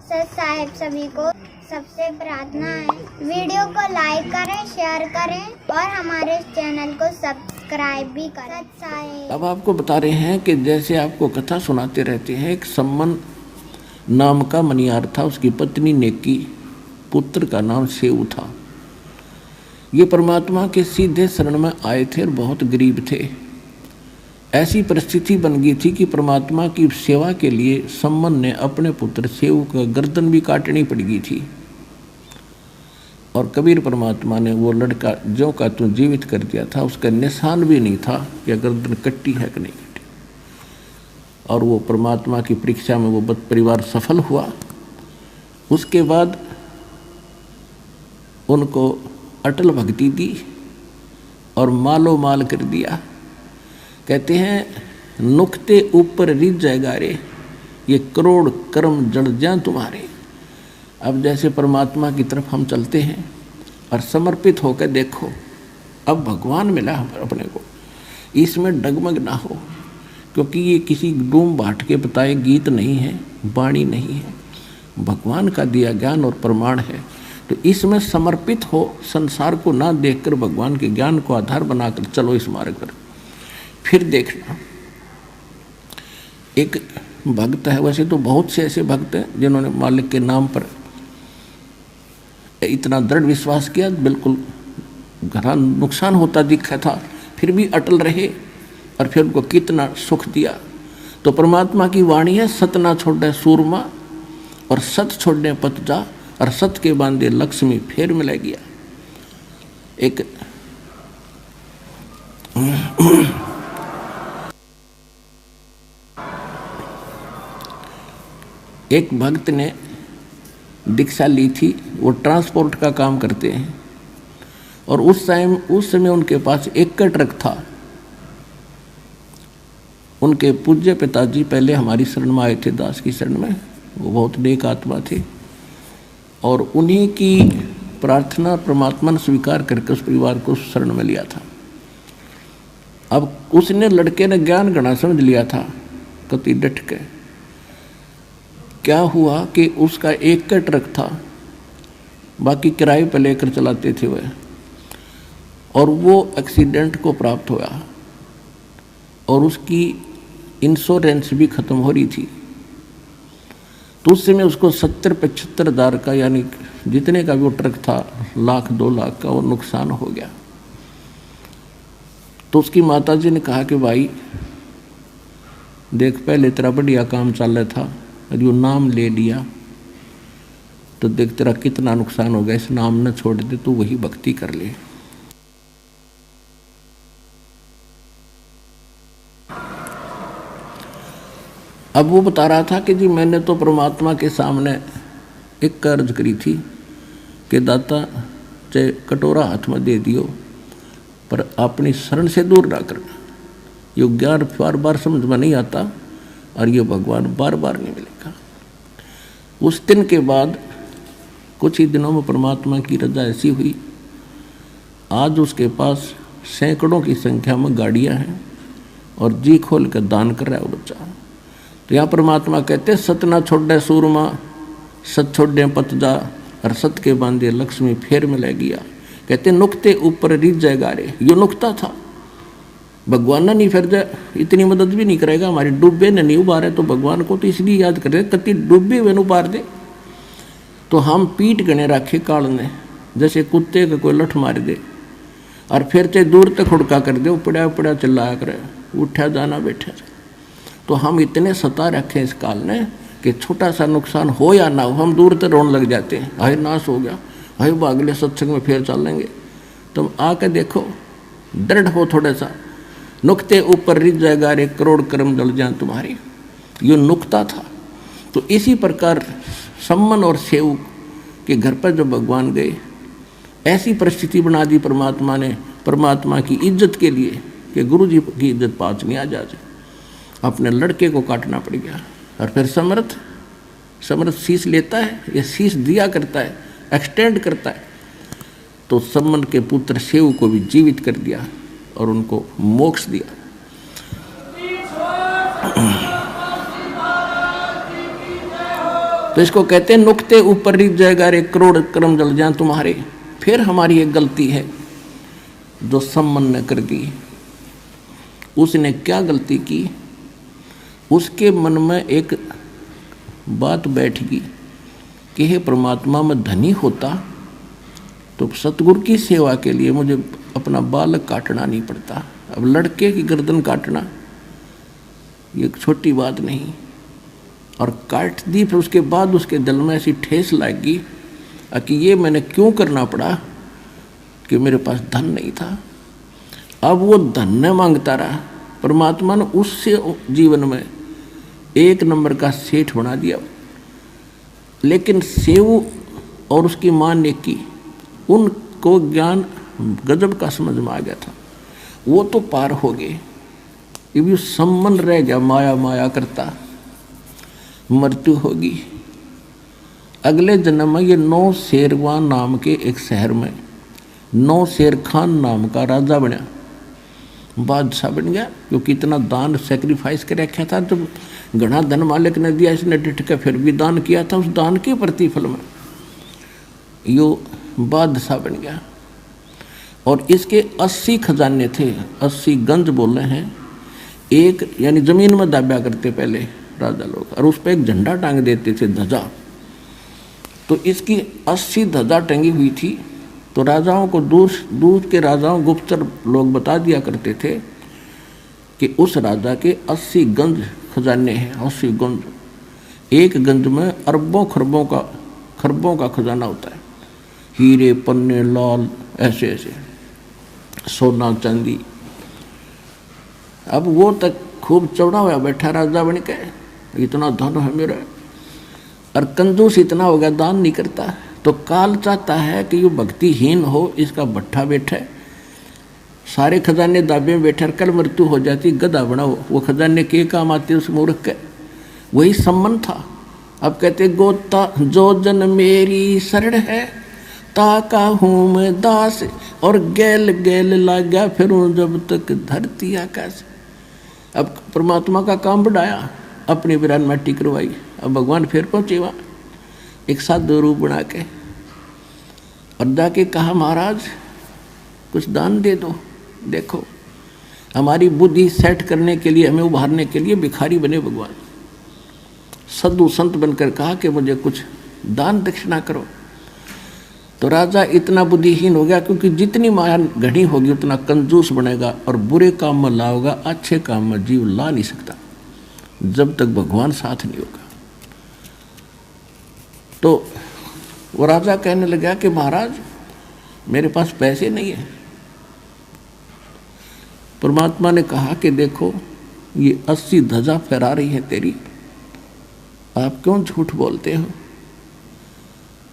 Sir साहेब सभी को सबसे प्रार्थना है वीडियो को लाइक करें, शेयर करें और हमारे चैनल को सब्सक्राइब भी करें। सत साहेब अब आपको बता रहे हैं कि जैसे आपको कथा सुनाते रहते हैं, एक सम्मन नाम का मनियार था, उसकी पत्नी नेकी, पुत्र का नाम सेऊ था। ये परमात्मा के सीधे शरण में आए थे और बहुत गरीब थे। ऐसी परिस्थिति बन गई थी कि परमात्मा की सेवा के लिए सम्मन ने अपने पुत्र सेऊ का गर्दन भी काटनी पड़ गई थी। और कबीर परमात्मा ने वो लड़का जो का तू जीवित कर दिया था, उसका निशान भी नहीं था कि गर्दन कट्टी है कि नहीं कट्टी। और वो परमात्मा की परीक्षा में वो परिवार सफल हुआ। उसके बाद उनको अटल भक्ति दी और मालो माल कर दिया। कहते हैं नुक्ते ऊपर रिझ जाएगा रे, ये करोड़ कर्म जड़ जाएं तुम्हारे। अब जैसे परमात्मा की तरफ हम चलते हैं और समर्पित होकर देखो, अब भगवान मिला अपने को, इसमें डगमग ना हो, क्योंकि ये किसी डूम बाट के बताए गीत नहीं है, वाणी नहीं है, भगवान का दिया ज्ञान और प्रमाण है। तो इसमें समर्पित हो, संसार को ना देखकर भगवान के ज्ञान को आधार बनाकर चलो इस मार्ग पर। फिर देखना, एक भक्त है, वैसे तो बहुत से ऐसे भक्त हैं जिन्होंने मालिक के नाम पर इतना दृढ़ विश्वास किया, बिल्कुल घना नुकसान होता दिखा था, फिर भी अटल रहे और फिर उनको कितना सुख दिया। तो परमात्मा की वाणी है, सत ना छोड़े सूरमा और सत छोड़ने पत जा, और सत के बांधे लक्ष्मी फेर मिला गया। एक भक्त ने दीक्षा ली थी, वो ट्रांसपोर्ट का काम करते हैं, और उस समय उनके पास एक का ट्रक था। उनके पूज्य पिताजी पहले हमारी शरण में आए थे, दास की शरण में, वो बहुत नेक आत्मा थे, और उन्हीं की प्रार्थना परमात्मा ने स्वीकार करके उस परिवार को शरण में लिया था। अब उसने लड़के ने ज्ञान गणा समझ लिया था, कति डट के। क्या हुआ कि उसका एक का ट्रक था, बाकी किराए पर लेकर चलाते थे वह, और वो एक्सीडेंट को प्राप्त हुआ और उसकी इंश्योरेंस भी खत्म हो रही थी। तो उस समय उसको 70-75 हज़ार का, यानी जितने का भी वो ट्रक था, 1,00,000-2 लाख का वो नुकसान हो गया। तो उसकी माताजी ने कहा कि भाई देख, पहले तेरा बढ़िया काम चल रहा था, जो नाम ले लिया तो देख तेरा कितना नुकसान हो गया, इस नाम न छोड़ दे, तू वही भक्ति कर ले। अब वो बता रहा था कि जी मैंने तो परमात्मा के सामने एक कर्ज करी थी कि दाता चाहे कटोरा हाथ में दे दियो, पर अपनी शरण से दूर ना करना। ये ज्ञान बार बार समझ में नहीं आता और ये भगवान बार बार नहीं मिलेगा। उस दिन के बाद कुछ ही दिनों में परमात्मा की रजा ऐसी हुई, आज उसके पास सैकड़ों की संख्या में गाड़ियां हैं और जी खोल कर दान कर रहा है वो बच्चा। तो यहाँ परमात्मा कहते सत ना छोड़े सूरमा, सत छोड़े पत जा, और सत के बांधे लक्ष्मी फेर मिला गया। कहते नुक्ते ऊपर रिझ जाएगा रे, यो नुक्ता था, भगवान ने नहीं फिर जाए, इतनी मदद भी नहीं करेगा, हमारी डूबे ने नहीं उबारे, तो भगवान को तो इसलिए याद करे कति डूबे वे उबार दे। तो हम पीठ गणे रखे काल ने, जैसे कुत्ते का कोई लठ मार दे और फिर चाहे दूर तक हुड़का कर दे, उपड़ा उपड़ा चिल्लाया करे, उठा जाना बैठा। तो हम इतने सता रखे इस काल ने कि छोटा सा नुकसान हो या ना हो, हम दूर तक रोने लग जाते हैं, हाय नाश हो गया, हाय अगले सत्संग में फिर चल लेंगे। तुम आके देखो, दृढ़ हो थोड़ा सा, नुक्ते ऊपर रिझ जाएगा रे, करोड़ कर्म जल जाए तुम्हारी, ये नुक्ता था। तो इसी प्रकार सम्मन और सेऊ के घर पर जब भगवान गए, ऐसी परिस्थिति बना दी परमात्मा ने, परमात्मा की इज्जत के लिए कि गुरु जी की इज्जत पाँच नहीं आ जाए, अपने लड़के को काटना पड़ गया। और फिर समर्थ शीश लेता है, या शीश दिया करता है, एक्सटेंड करता है। तो सम्मन के पुत्र सेऊ को भी जीवित कर दिया और उनको मोक्ष दिया। तो इसको कहते हैं नुक्ते ऊपर रिझ जाएगा रे करोड़ कर्म जल जाए तुम्हारे। फिर हमारी एक गलती है जो सम्मन ने कर दी। उसने क्या गलती की, उसके मन में एक बात बैठ गई कि हे परमात्मा, मैं धनी होता तो सतगुरु की सेवा के लिए मुझे अपना बालक काटना नहीं पड़ता। अब लड़के की गर्दन काटना ये छोटी बात नहीं। और काट दी, फिर उसके बाद उसके दिल में ऐसी ठेस लगी कि ये मैंने क्यों करना पड़ा कि मेरे पास धन नहीं था। अब वो धन न मांगता रहा, परमात्मा ने उससे जीवन में एक नंबर का सेठ बना दिया। लेकिन सेव और उसकी मां ने की, उनको ज्ञान गजब का समझ में आ गया था, वो तो पार हो गए। ये भी सम्मान रह गया, माया माया करता, मृत्यु होगी। अगले जन्म में ये नौ शेरवान नाम के एक शहर में नौ शेर खान नाम का राजा बना, बादशाह बन गया, क्योंकि इतना दान सेक्रीफाइस कर रखा था। जब घना धन मालिक ने दिया, इसने डिट के फिर भी दान किया था, उस दान के प्रतिफल में यो बादशाह बन गया। और इसके 80 खजाने थे, 80 गंज बोले हैं। एक यानी जमीन में दाब्या करते पहले राजा लोग, और उस पर एक झंडा टांग देते थे, ध्वजा। तो इसकी 80 ध्वजा टंगी हुई थी। तो राजाओं को दूर के राजाओं गुप्तचर लोग बता दिया करते थे कि उस राजा के 80 गंज खजाने हैं। 80 गंज, एक गंज में अरबों खरबों का खजाना होता है, हीरे पन्ने लाल ऐसे ऐसे, सोना चांदी। अब वो तक खूब चौड़ा हुआ बैठा राजा बन के, इतना धन है मेरा, और कंजूस इतना हो गया, दान नहीं करता। तो काल चाहता है कि ये भक्तिहीन हो, इसका भट्ठा बैठे, सारे खजाने दाबे में बैठे, कल मृत्यु हो जाती, गधा बनाओ। वो खजाने के काम आते उस मूर्ख के, वही सम्मान था। अब कहते गोता जो जन मेरी शरण है, ताका हूँ मैं दास, और गैल गैल लागा फिरूं जब तक धरती आकाश। अब परमात्मा का काम बढ़ाया, अपनी विरान माटी करवाई। अब भगवान फिर पहुंचे वहाँ एक साधु रूप बना के, और जाके कहा महाराज कुछ दान दे दो। देखो हमारी बुद्धि सेट करने के लिए, हमें उभारने के लिए भिखारी बने भगवान। साधु संत बनकर कहा कि मुझे कुछ दान दक्षिणा करो। तो राजा इतना बुद्धिहीन हो गया, क्योंकि जितनी माया घनी होगी उतना कंजूस बनेगा, और बुरे काम में लाओगा, अच्छे काम में जीव ला नहीं सकता जब तक भगवान साथ नहीं होगा। तो वो राजा कहने लगा कि महाराज मेरे पास पैसे नहीं है। परमात्मा ने कहा कि देखो ये 80 ध्वजा फहरा रही है तेरी, आप क्यों झूठ बोलते हो,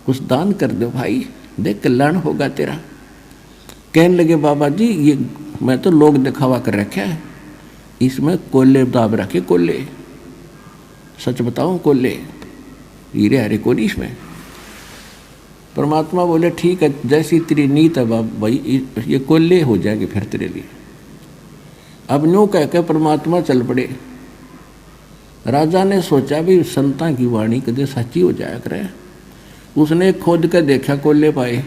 कुछ दान कर दो भाई, देख कल्याण होगा तेरा। कहने लगे बाबा जी ये मैं तो लोग दिखावा कर रखा है, इसमें कोयले दाब रखे, कोयले, सच बताऊं कोयले, हीरे हरे को नहीं इसमें। परमात्मा बोले ठीक है, जैसी तेरी नीत है बाबा भाई, ये कोयले हो जाएंगे फिर तेरे लिए। अब न्यू कह के परमात्मा चल पड़े। राजा ने सोचा भी संता की वाणी कदे सच्ची हो जाया करे। उसने खोद के देखा कोयले पाए,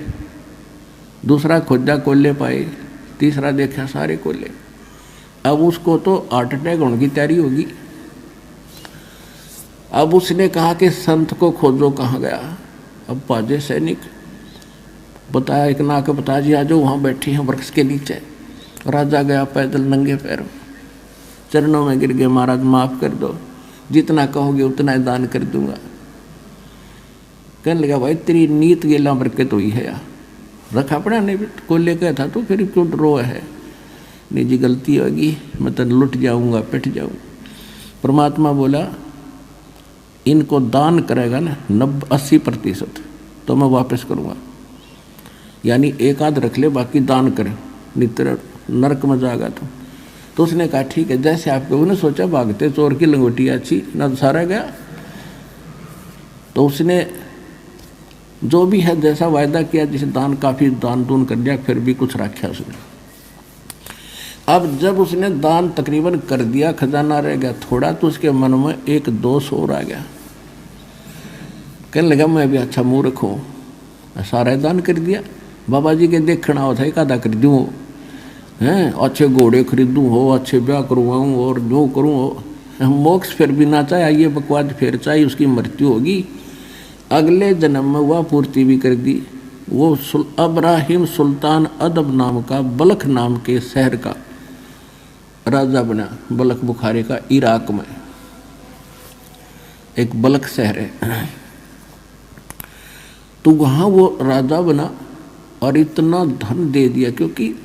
दूसरा खोदा कोयले पाए, तीसरा देखा सारे कोयले। अब उसको तो हार्ट अटैक होने की तैयारी होगी। अब उसने कहा कि संत को खोजो, कहाँ गया। अब पाजे सैनिक बताया, एक ना के बता जी आज वहाँ बैठे हैं वृक्ष के नीचे। राजा गया पैदल नंगे पैरों, चरणों में गिर गए, महाराज माफ कर दो, जितना कहोगे उतना ही दान कर दूंगा। कहने लगा भाई तेरी नीत गेला बरके तो ही है यार, रखा पड़ा नहीं को लेकर था तो फिर क्यों रो है, निजी गलती होगी, मैं तो लुट जाऊंगा, पिट जाऊंगा। परमात्मा बोला इनको दान करेगा ना 80% तो मैं वापस करूँगा, यानी एक आध रख ले बाकी दान करे, नितर नरक में जाएगा तो उसने कहा ठीक है जैसे आपके। उन्हें सोचा भागते चोर की लंगोटी अच्छी ना, सारा गया। तो उसने जो भी है जैसा वायदा किया, जिसे दान काफ़ी दान दून कर दिया, फिर भी कुछ रखा उसने। अब जब उसने दान तकरीबन कर दिया, खजाना रह गया थोड़ा, तो उसके मन में एक दोष और आ गया। कहने लगा मैं भी अच्छा मूर्ख हूँ, सारा दान कर दिया। बाबा जी के देखना होता है कादा कर दूँ हैं, अच्छे घोड़े खरीदूँ हो, अच्छे ब्याह करवाऊँ और जो करूँ हो, मोक्ष फिर भी ना चाहे, ये बकवाद फिर चाहिए, उसकी मृत्यु होगी। अगले जन्म में वह पूर्ति भी कर दी। वो अब्राहिम सुल्तान अदब नाम का बलख नाम के शहर का राजा बना। बलख बुखारे का इराक में एक बलख शहर है, तो वहाँ वो राजा बना और इतना धन दे दिया, क्योंकि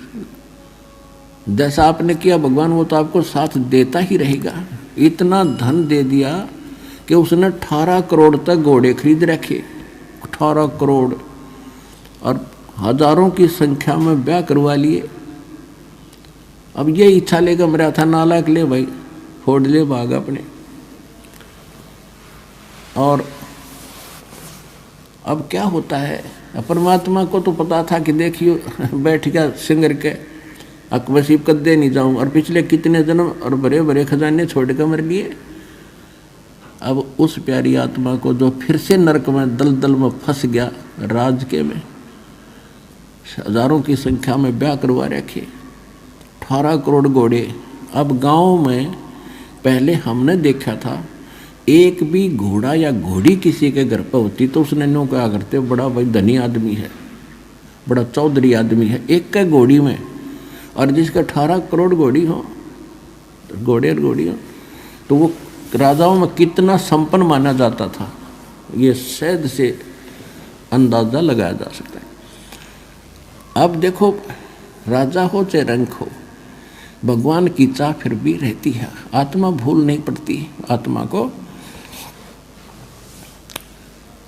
जैसा आपने किया भगवान वो तो आपको साथ देता ही रहेगा। इतना धन दे दिया कि उसने 18 करोड़ तक घोड़े खरीद रखे, 18 करोड़, और हजारों की संख्या में ब्याह करवा लिए। अब ये इच्छा लेकर मेरा था नालायक, ले भाई फोड़ ले भाग अपने। और अब क्या होता है, परमात्मा को तो पता था कि देखियो बैठ गया सिंगर के अकबसीब कद्दे नहीं जाऊं, और पिछले कितने जन्म और बड़े बड़े खजाने छोड़ कर मर लिए। अब उस प्यारी आत्मा को जो फिर से नरक में दलदल में फंस गया, राज के में हजारों की संख्या में ब्याह करवा रखे, 18 करोड़ घोड़े। अब गांव में पहले हमने देखा था, एक भी घोड़ा या घोड़ी किसी के घर पर होती तो उसने नो क्या करते, बड़ा भाई धनी आदमी है, बड़ा चौधरी आदमी है, एक का घोड़ी में। और जिसका 18 करोड़ घोड़ी हो, घोड़े और घोड़ी हो, तो वो राजाओं में कितना संपन्न माना जाता था, ये शायद से अंदाजा लगाया जा सकता है। अब देखो, राजा हो चाहे रंक हो, भगवान की चाह फिर भी रहती है, आत्मा भूल नहीं पड़ती आत्मा को।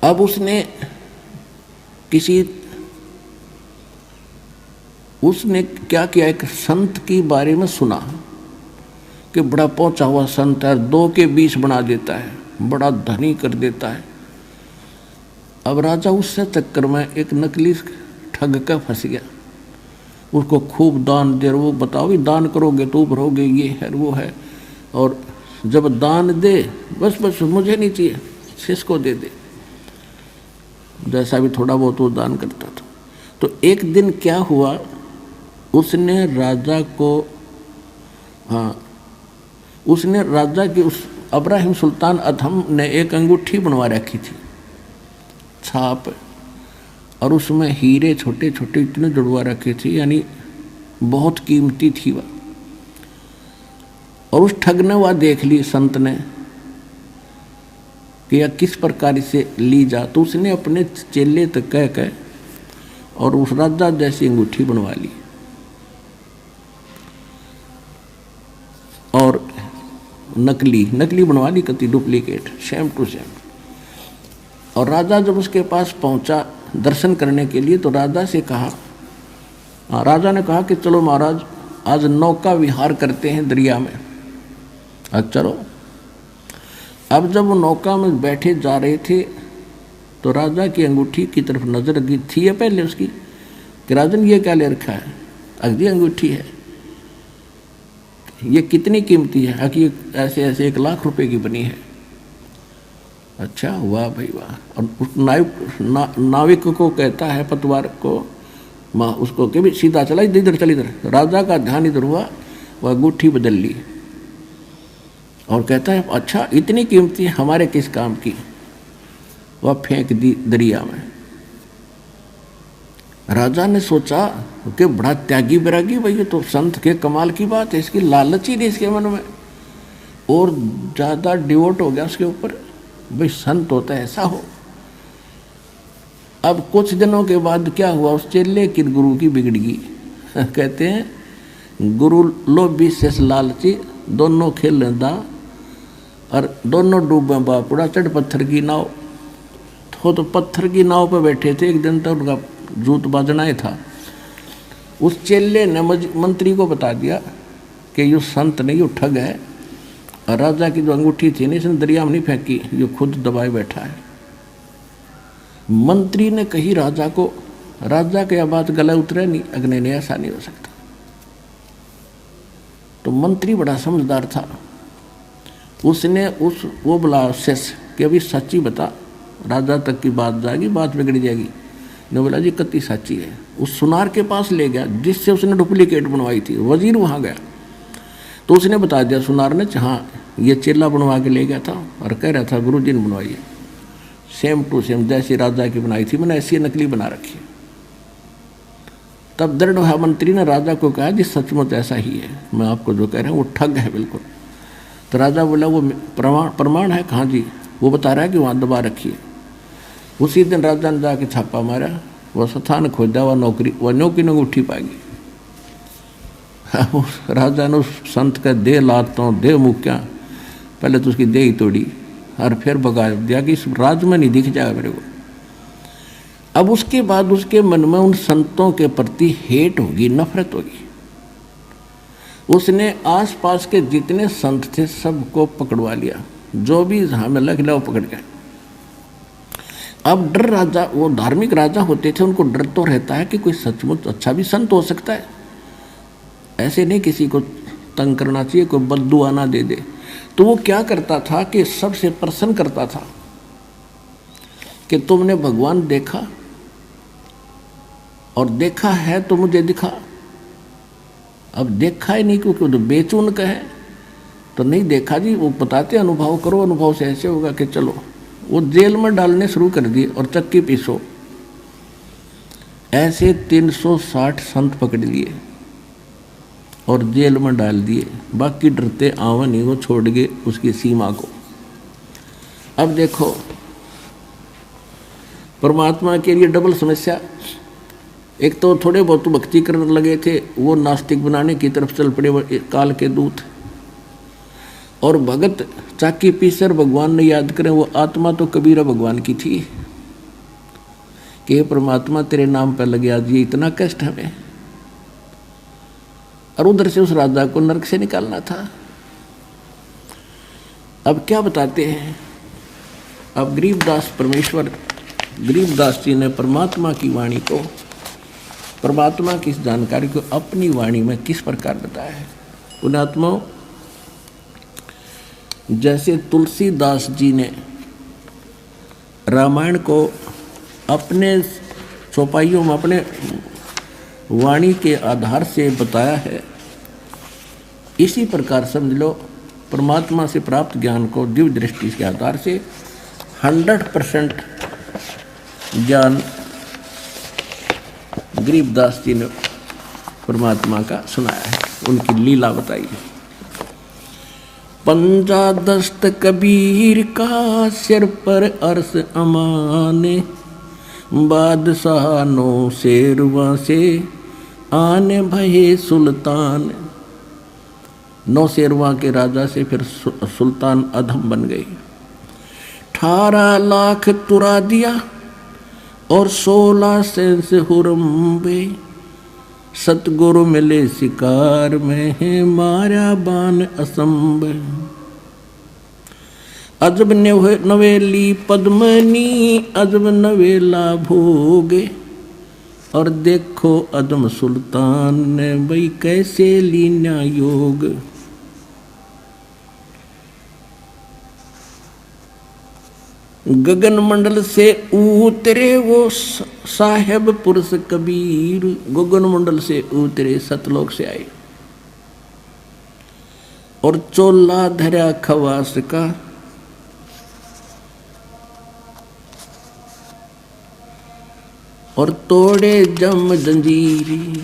अब उसने क्या किया, एक संत के बारे में सुना कि बड़ा पहुंचा हुआ संत है, 2 के 20 बना देता है, बड़ा धनी कर देता है। अब राजा उससे चक्कर में एक नकली ठग का फंस गया, उसको खूब दान दे, वो बताओ भी दान करोगे तो भरोगे, ये है वो है, और जब दान दे बस मुझे नहीं चाहिए, किसको दे दे, जैसा भी थोड़ा बहुत वो दान करता था। तो एक दिन क्या हुआ, उसने राजा की उस अब्राहिम सुल्तान अधम ने एक अंगूठी बनवा रखी थी, छाप, और उसमें हीरे छोटे छोटे इतने जुड़वा रखे थे, यानी बहुत कीमती थी वह। और उस ठग ने वह देख ली संत ने कि यह किस प्रकार से ली जा, तो उसने अपने चेले तक कह और उस राजा जैसी अंगूठी बनवा ली, और नकली बनवा ली, कति डुप्लीकेट, सेम टू सेम। और राजा जब उसके पास पहुंचा दर्शन करने के लिए, तो राजा से कहा, राजा ने कहा कि चलो महाराज आज नौका विहार करते हैं दरिया में। आज चलो। अब जब वो नौका में बैठे जा रहे थे, तो राजा की अंगूठी की तरफ नजर गई थी पहले उसकी कि राजन ये क्या ले रखा है, अगली अंगूठी है, ये कितनी कीमती है, कि ऐसे ऐसे 1 लाख रुपए की बनी है। अच्छा, वाह भाई वाह। और उस नाविक को कहता है, पतवार को, उसको कि भी सीधा चला, इधर चल इधर। राजा का ध्यान इधर हुआ, वह अंगूठी बदल ली और कहता है अच्छा इतनी कीमती हमारे किस काम की, वह फेंक दी दरिया में। राजा ने सोचा कि बड़ा त्यागी बैरागी भाई, ये तो संत के कमाल की बात है, इसकी लालच ही नहीं इसके मन में, और ज़्यादा डिवोट हो गया उसके ऊपर, भाई संत होता है ऐसा हो। अब कुछ दिनों के बाद क्या हुआ, उस चेले की गुरु की बिगड़ गई। कहते हैं गुरु लोभी शेष लालची, दोनों खेल लेंदा और दोनों डूबे बापुड़ा, चढ़ पत्थर की नाव। तो पत्थर की नाव पर बैठे थे, एक दिन तक उनका जूत बाजना ही था। उस चेले ने मंत्री को बता दिया कि ये संत नहीं, ये ठग है, और राजा की जो अंगूठी थी ना, इसने दरिया में नहीं फेंकी, ये खुद दबाए बैठा है। मंत्री ने कही राजा को, राजा के यह बात गला उतरे नहीं, अग्नि ने ऐसा नहीं हो सकता। तो मंत्री बड़ा समझदार था, उसने वो बोला शेष कि अभी सच्ची बता, राजा तक की बात जाएगी, बात बिगड़ जाएगी। ने बोला जी कत्ती साची है। उस सुनार के पास ले गया जिससे उसने डुप्लीकेट बनवाई थी। वजीर वहाँ गया तो उसने बता दिया सुनार ने, हाँ ये चेला बनवा के ले गया था और कह रहा था गुरु जी ने बनवाई है, सेम टू सेम जैसी राजा की बनाई थी, मैंने ऐसी नकली बना रखी है। तब दृढ़ मंत्री ने राजा को कहा जी सचमुच ऐसा ही है, मैं आपको जो कह रहा हूँ वो ठग है बिल्कुल। तो राजा बोला वो प्रमाण है कहाँ जी? वो बता रहा है कि वहाँ दबा रखी है। उसी दिन राजा ने जाके छापा मारा, वह स्थान खोजा, वह नौकरी ने उठी पाएगी। राजा ने उस संत का दे लातों दे मुक्या, पहले तो उसकी दे ही तोड़ी और फिर भगा दिया कि इस राज में नहीं दिख जाएगा मेरे को। अब उसके बाद उसके मन में उन संतों के प्रति हेट होगी, नफरत होगी। उसने आसपास के जितने संत थे सबको पकड़वा लिया, जो भी हमें लग वो पकड़ गए। अब डर, राजा वो धार्मिक राजा होते थे, उनको डर तो रहता है कि कोई सचमुच अच्छा भी संत हो सकता है, ऐसे नहीं किसी को तंग करना चाहिए, कोई बद्दुआ ना दे दे। तो वो क्या करता था कि सबसे प्रसन्न करता था कि तुमने भगवान देखा और देखा है तो मुझे दिखा। अब देखा ही नहीं क्योंकि तो बेचून का है तो नहीं देखा जी, वो बताते अनुभव करो, अनुभव से ऐसे होगा कि चलो। वो जेल में डालने शुरू कर दिए और चक्की पीसो। ऐसे 360 संत पकड़ लिए और जेल में डाल दिए। बाकी डरते आवा नहीं, वो छोड़ गए उसकी सीमा को। अब देखो परमात्मा के लिए डबल समस्या। एक तो थोड़े बहुत भक्ति करने लगे थे, वो नास्तिक बनाने की तरफ चल पड़े काल के दूत। और भगत चाकी पीसर भगवान ने याद करें, वो आत्मा तो कबीरा भगवान की थी कि परमात्मा तेरे नाम पर लगे आज ये इतना कष्ट हमें। और उधर से उस राजा को नरक से निकालना था। अब क्या बताते हैं, अब गरीबदास जी ने परमात्मा की वाणी को, परमात्मा की इस जानकारी को अपनी वाणी में किस प्रकार बताया है। पुण्यात्माओं, जैसे तुलसीदास जी ने रामायण को अपने चौपाइयों में अपने वाणी के आधार से बताया है, इसी प्रकार समझ लो परमात्मा से प्राप्त ज्ञान को दिव्य दृष्टि के आधार से 100% ज्ञान गरीबदास जी ने परमात्मा का सुनाया है, उनकी लीला बताई है। पंजा दस्त कबीर का सिर पर अर्श अमाने, बादशाह नो शेरवा से आने भये सुल्तान। 9 शेरवा के राजा से फिर सुल्तान अधम बन गए। 18 लाख तुरा दिया और 16 सेंस हुरम्बे, सतगुरु मिले शिकार में है मारा बान असंब। अजब नवेली पद्मनी अजब नवेला भोगे, और देखो अदम सुल्तान ने भाई कैसे लीना योग। गगन मंडल से उतरे वो साहेब पुरुष कबीर, गगन मंडल से उतरे सतलोक से आए और चोला धरा खवास का। और तोड़े जम जंजीरी।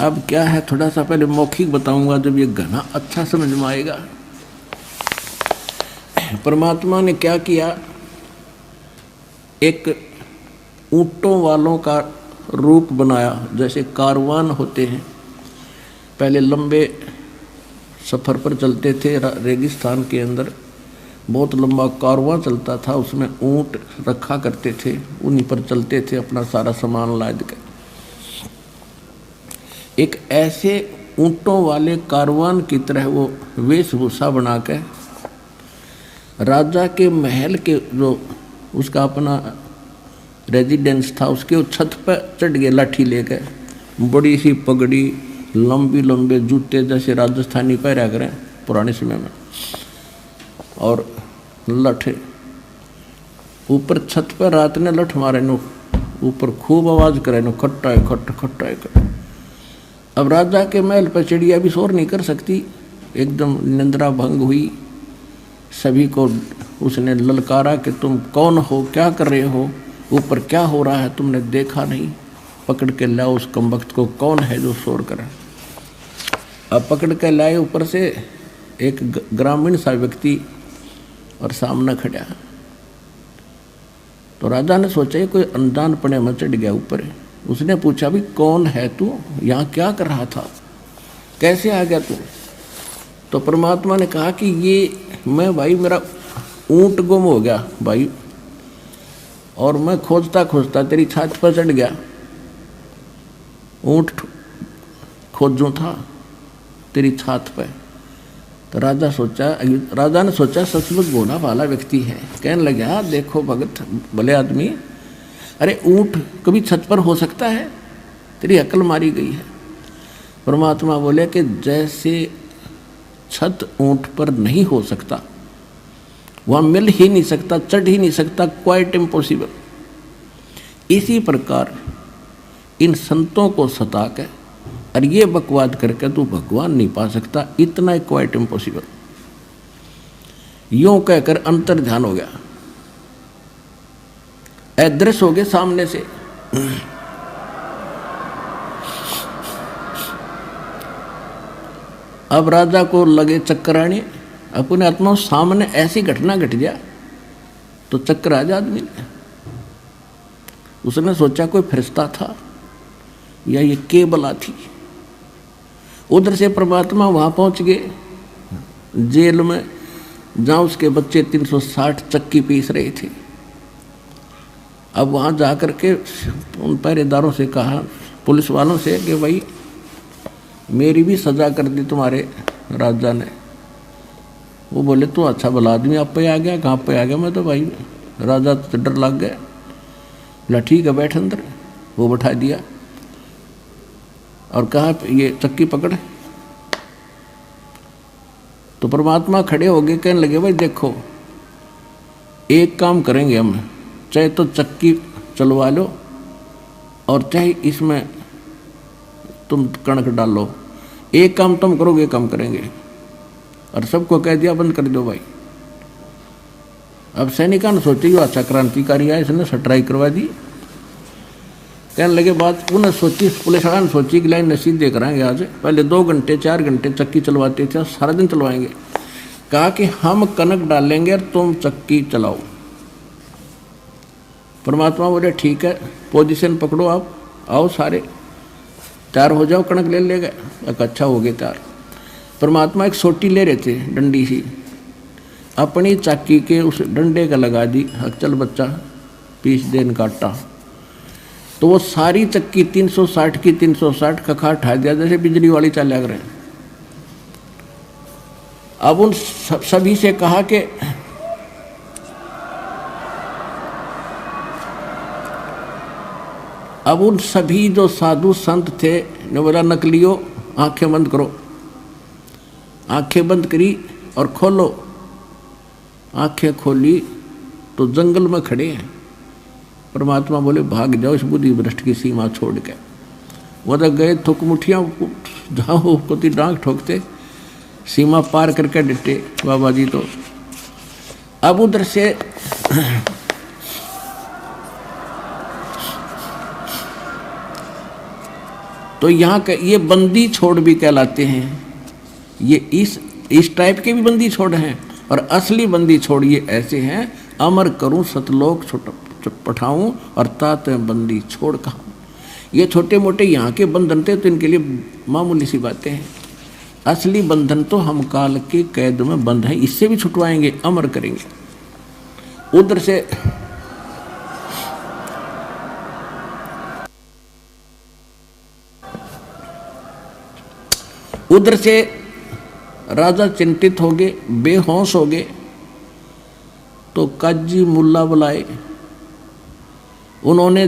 अब क्या है, थोड़ा सा पहले मौखिक बताऊंगा, जब ये घना अच्छा समझ में आएगा। परमात्मा ने क्या किया, एक ऊंटों वालों का रूप बनाया। जैसे कारवान होते हैं, पहले लंबे सफ़र पर चलते थे रेगिस्तान के अंदर, बहुत लंबा कारवां चलता था, उसमें ऊंट रखा करते थे, उन्हीं पर चलते थे अपना सारा सामान लाद कर। एक ऐसे ऊंटों वाले कारवान की तरह वो वेशभूषा बना के राजा के महल के जो उसका अपना रेजिडेंस था उसके छत पर चढ़ गए लाठी लेकर, बड़ी सी पगड़ी, लंबी लंबे जूते जैसे राजस्थानी पहरा करें पुराने समय में, और लठे ऊपर छत पर रात ने लठ मारे नो, ऊपर खूब आवाज करे नो, खट्टा है खट खट्टा है खट। अब राजा के महल पर चिड़िया भी शोर नहीं कर सकती, एकदम निंद्रा भंग हुई। सभी को उसने ललकारा कि तुम कौन हो, क्या कर रहे हो, ऊपर क्या हो रहा है, तुमने देखा नहीं, पकड़ के लाओ उस कमबख्त को, कौन है जो शोर करे। अब पकड़ के लाए ऊपर से एक ग्रामीण सा व्यक्ति और सामने खड़ा। तो राजा ने सोचा कोई अनजान पने में चढ़ गया ऊपर। उसने पूछा भी कौन है तू, यहाँ क्या कर रहा था, कैसे आ गया तू। तो परमात्मा ने कहा कि ये मैं भाई, मेरा ऊंट गुम हो गया भाई, और मैं खोजता खोजता तेरी छात पर चढ़ गया, ऊंट खोजूं था तेरी छात पर। तो राजा ने सोचा सचमुच भोला भाला व्यक्ति है। कहने लगा देखो भगत भले आदमी, अरे ऊंट कभी छत पर हो सकता है, तेरी अकल मारी गई है। परमात्मा बोले कि जैसे छत ऊंट पर नहीं हो सकता, वहाँ मिल ही नहीं सकता, चढ़ ही नहीं सकता, क्वाइट इम्पॉसिबल, इसी प्रकार इन संतों को सता के और ये बकवाद करके तू भगवान नहीं पा सकता, इतना क्वाइट इम्पॉसिबल। यूं कहकर अंतर ध्यान हो गया, अदृश्य हो गए सामने से। अब राजा को लगे चक्कर आने, अपने आत्मा सामने ऐसी घटना घट गया तो चक्कर आ जा आदमी ने। उसने सोचा कोई फरिश्ता था या ये केबला थी। उधर से परमात्मा वहां पहुंच गए जेल में, जहां उसके बच्चे 360 चक्की पीस रहे थे। अब वहां जाकर के उन पहरेदारों से कहा, पुलिस वालों से, कि भाई मेरी भी सजा कर दी तुम्हारे राजा ने। वो बोले तो अच्छा भला आदमी, आप पे आ गया, कहाँ पे आ गया, मैं तो भाई राजा तो डर लग गया। बोला ठीक है बैठ अंदर। वो बैठा दिया और कहा ये चक्की पकड़। तो परमात्मा खड़े हो गए, कहने लगे भाई देखो एक काम करेंगे हम, चाहे तो चक्की चलवा लो और चाहे इसमें तुम कणक डालो, एक काम तुम करोगे एक काम करेंगे। और सबको कह दिया बंद कर दो भाई। अब सैनिकों ने सोची अच्छा क्रांतिकारी है, इसने सट्राई करवा दी। कहने लगे बात उन्हें सोची, पुलिस वाला ने सोची कि लाइन नसीब दे कराएंगे आज, पहले 2 घंटे 4 घंटे चक्की चलवाते थे, सारा दिन चलवाएंगे। कहा कि हम कनक डालेंगे और तुम चक्की चलाओ। परमात्मा बोले ठीक है, पोजीशन पकड़ो, आप आओ सारे तैयार हो जाओ, कणक ले लेगा। अच्छा हो गए तैयार। परमात्मा एक सोटी ले रहे थे डंडी सी, अपनी चाकी के उस डंडे का लगा दी, चल बच्चा पीस देन काटा। तो वो सारी चक्की 360 की 360 कखा उठा दिया, जैसे बिजली वाली चाल्या करें। अब उन सभी से कहा कि अब उन सभी जो साधु संत थे ने बोला नकलियों आंखें बंद करो। आंखें बंद करी और खोलो। आंखें खोली तो जंगल में खड़े हैं। परमात्मा बोले भाग जाओ इस बुद्धि भ्रष्ट की सीमा छोड़ के। वो तो गए थुक मुठियाँ जहाँ को डांग ठोकते, सीमा पार करके डटे बाबा जी। तो अब उधर से तो यहाँ का ये बंदी छोड़ भी कहलाते हैं। ये इस टाइप के भी बंदी छोड़ हैं, और असली बंदी छोड़ ये ऐसे हैं, अमर करूं सतलोक पठाऊं और तात बंदी छोड़ कहा। ये छोटे मोटे यहाँ के बंधन थे तो इनके लिए मामूली सी बातें हैं। असली बंधन तो हम काल के कैद में बंद हैं, इससे भी छुटवाएंगे, अमर करेंगे। उधर से राजा चिंतित हो गए, बेहोश हो गए। तो काजी मुल्ला बुलाए। उन्होंने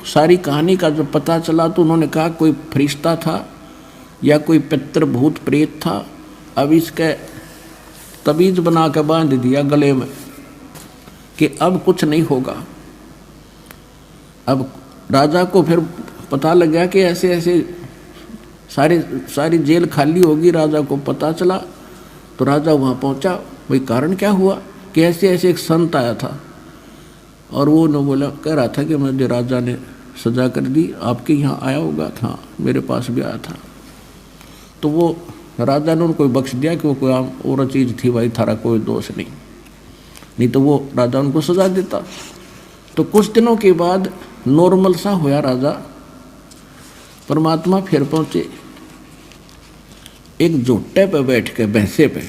सारी कहानी का जब पता चला तो उन्होंने कहा कोई फरिश्ता था या कोई पितर भूत प्रेत था। अब इसके तबीज बना के बांध दिया गले में कि अब कुछ नहीं होगा। अब राजा को फिर पता लग गया कि ऐसे ऐसे सारी जेल खाली होगी। राजा को पता चला तो राजा वहाँ पहुँचा। भाई कारण क्या हुआ कि ऐसे ऐसे एक संत आया था और वो न बोला, कह रहा था कि मुझे राजा ने सजा कर दी, आपके यहाँ आया होगा। हाँ, मेरे पास भी आया था। तो वो राजा ने उनको बख्श दिया कि वो कोई आम और चीज़ थी भाई, थारा कोई दोष नहीं तो वो राजा उनको सजा देता। तो कुछ दिनों के बाद नॉर्मल सा हुआ राजा। परमात्मा फिर पहुँचे एक झोटे पे बैठ के, भैंसे पे,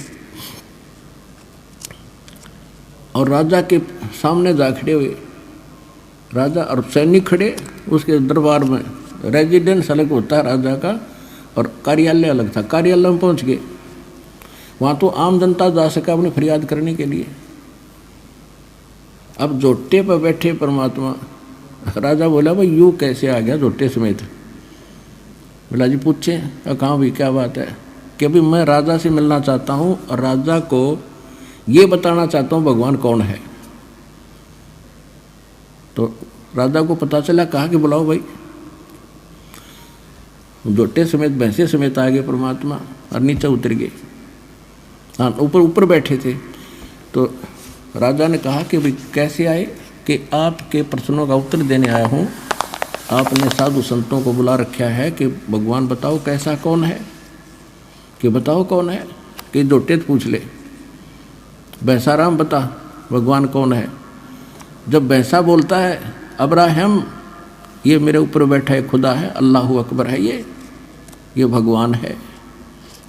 और राजा के सामने जा खड़े हुए। राजा और सैनिक खड़े उसके दरबार में। रेजिडेंस अलग होता है राजा का और कार्यालय अलग था। कार्यालय में पहुंच गए, वहाँ तो आम जनता जा सका अपनी फरियाद करने के लिए। अब झोटे पर बैठे परमात्मा, राजा बोला भाई यूँ कैसे आ गया झोटे समेत? बोला जी पूछे। कहाँ भी क्या बात है? कि अभी मैं राजा से मिलना चाहता हूँ और राजा को ये बताना चाहता हूँ भगवान कौन है। तो राजा को पता चला, कहा कि बुलाओ भाई। जोटे समेत भैंसे समेत आ गए परमात्मा और नीचे उतर गए। हाँ, ऊपर बैठे थे। तो राजा ने कहा कि भाई कैसे आए? कि आपके प्रश्नों का उत्तर देने आया हूँ। आपने साधु संतों को बुला रखा है कि भगवान बताओ कैसा कौन है, कि बताओ कौन है। कि जोटे पूछ ले, भैंसाराम बता भगवान कौन है। जब भैंसा बोलता है अब्राहम, ये मेरे ऊपर बैठा है खुदा है, अल्लाहु अकबर है, ये भगवान है।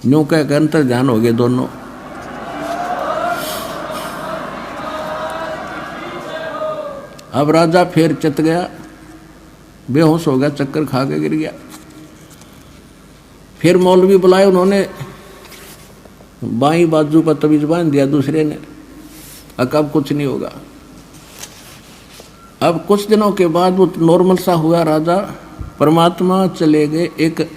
यूँ कह कर अंतर ध्यान हो गए दोनों। अब राजा फिर चत गया, बेहोश हो गया, चक्कर खा के गिर गया। फिर मौलवी बुलाए, उन्होंने बाईं बाजू पर तवीज बांध दिया दूसरे ने। अब कुछ नहीं होगा। अब कुछ दिनों के बाद वो नॉर्मल सा हुआ राजा। परमात्मा चले गए एक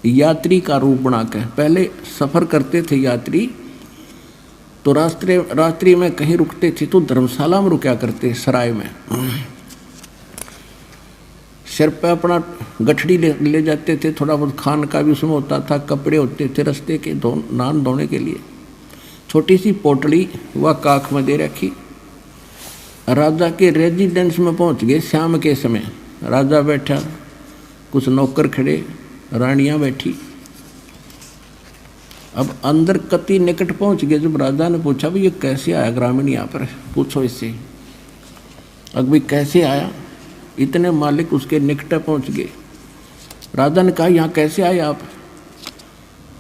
यात्री का रूप बना के। पहले सफ़र करते थे यात्री, तो रात्रि में कहीं रुकते थे तो धर्मशाला में रुका करते, सराय में। सिर पे अपना गठड़ी ले जाते थे, थोड़ा बहुत खान का भी उसमें होता था, कपड़े होते थे रास्ते के नान धोने के लिए। छोटी सी पोटली वह काख में दे रखी। राजा के रेजिडेंस में पहुंच गए शाम के समय। राजा बैठा, कुछ नौकर खड़े, रानियां बैठी। अब अंदर कति निकट पहुंच गए। जब राजा ने पूछा भाई ये कैसे आया ग्रामीण यहाँ पर, पूछो इससे। अब भाई कैसे आया? इतने मालिक उसके निकट पहुंच गए। राजा ने कहा यहाँ कैसे आए आप?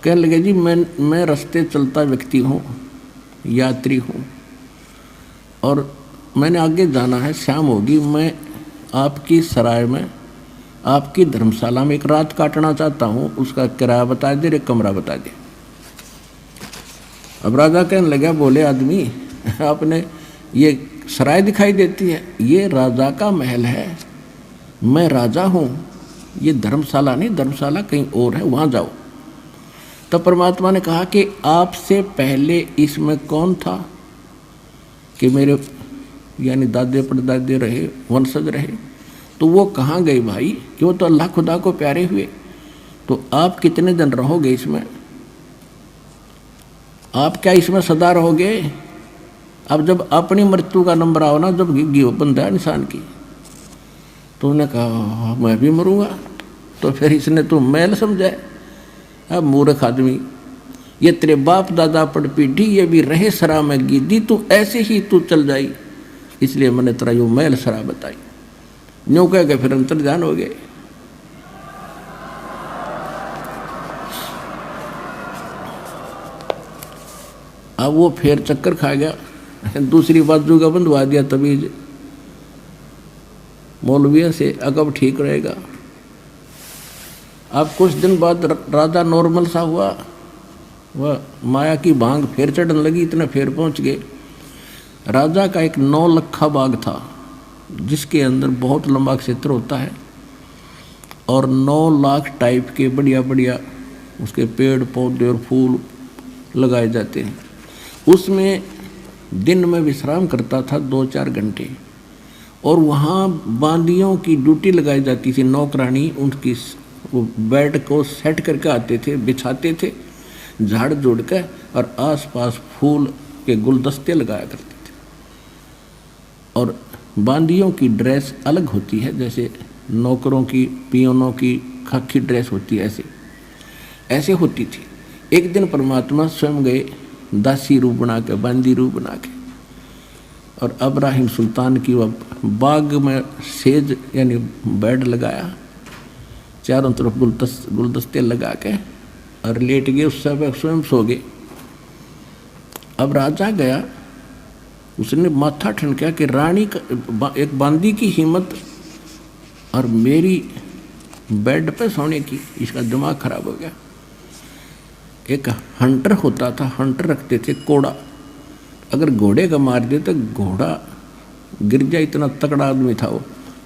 कहने लगे जी मैं रास्ते चलता व्यक्ति हूँ, यात्री हूँ, और मैंने आगे जाना है, शाम होगी। मैं आपकी सराय में, आपकी धर्मशाला में एक रात काटना चाहता हूँ। उसका किराया बता दे, एक कमरा बता दे। अब राजा कहने लगा, बोले आदमी आपने ये सराय दिखाई देती है, ये राजा का महल है, मैं राजा हूँ, ये धर्मशाला नहीं, धर्मशाला कहीं और है, वहाँ जाओ। तब परमात्मा ने कहा कि आपसे पहले इसमें कौन था? कि मेरे यानी दादे परदादे रहे, वंशज रहे। तो वो कहाँ गए भाई? कि वो तो अल्लाह खुदा को प्यारे हुए। तो आप कितने दिन रहोगे इसमें? आप क्या इसमें सदा रहोगे? अब जब अपनी मृत्यु का नंबर आओ ना, जब गिव बंदा है इंसान की, तो उन्होंने कहा मैं भी मरूंगा। तो फिर इसने तो मैल समझा। अब मूर्ख आदमी, ये तेरे बाप दादा पड़ पीढ़ी, ये भी रहे सरा में गिद्दी, तू ऐसे ही तू चल जाई, इसलिए मैंने तेरा यो मैल सरा बताई। यूँ कह के फिर अंतर ध्यान हो गए। अब वो फिर चक्कर खा गया, दूसरी बाजू का बंधवा दिया तबीज मौलविया से, अगब ठीक रहेगा। अब कुछ दिन बाद राजा नॉर्मल सा हुआ, वह माया की भांग फिर चढ़ने लगी, इतने फिर पहुंच गए। राजा का एक 9 लखा बाग था, जिसके अंदर बहुत लंबा क्षेत्र होता है और 9 लाख टाइप के बढ़िया बढ़िया उसके पेड़ पौधे और फूल लगाए जाते हैं। उसमें दिन में विश्राम करता था 2-4 घंटे, और वहाँ बांदियों की ड्यूटी लगाई जाती थी, नौकरानी उनकी वो बेड को सेट करके आते थे, बिछाते थे झाड़ जोड़ के, और आसपास फूल के गुलदस्ते लगाया करते थे। और बांदियों की ड्रेस अलग होती है, जैसे नौकरों की, पियोनों की खाकी ड्रेस होती है, ऐसे होती थी। एक दिन परमात्मा स्वयं गए दासी रूप बना के, बांदी रूप बना के, और अब्राहिम सुल्तान की वह बाग में सेज यानी बेड लगाया, चारों तरफ गुलदस्ते लगा के, और लेट गए, उस समय स्वयं सो गए। अब राजा गया, उसने माथा ठनका कि रानी का एक बांदी की हिम्मत और मेरी बेड पे सोने की, इसका दिमाग खराब हो गया। एक हंटर होता था, हंटर रखते थे कोड़ा, अगर घोड़े का मार दे तो घोड़ा गिर जाए, इतना तगड़ा आदमी था वो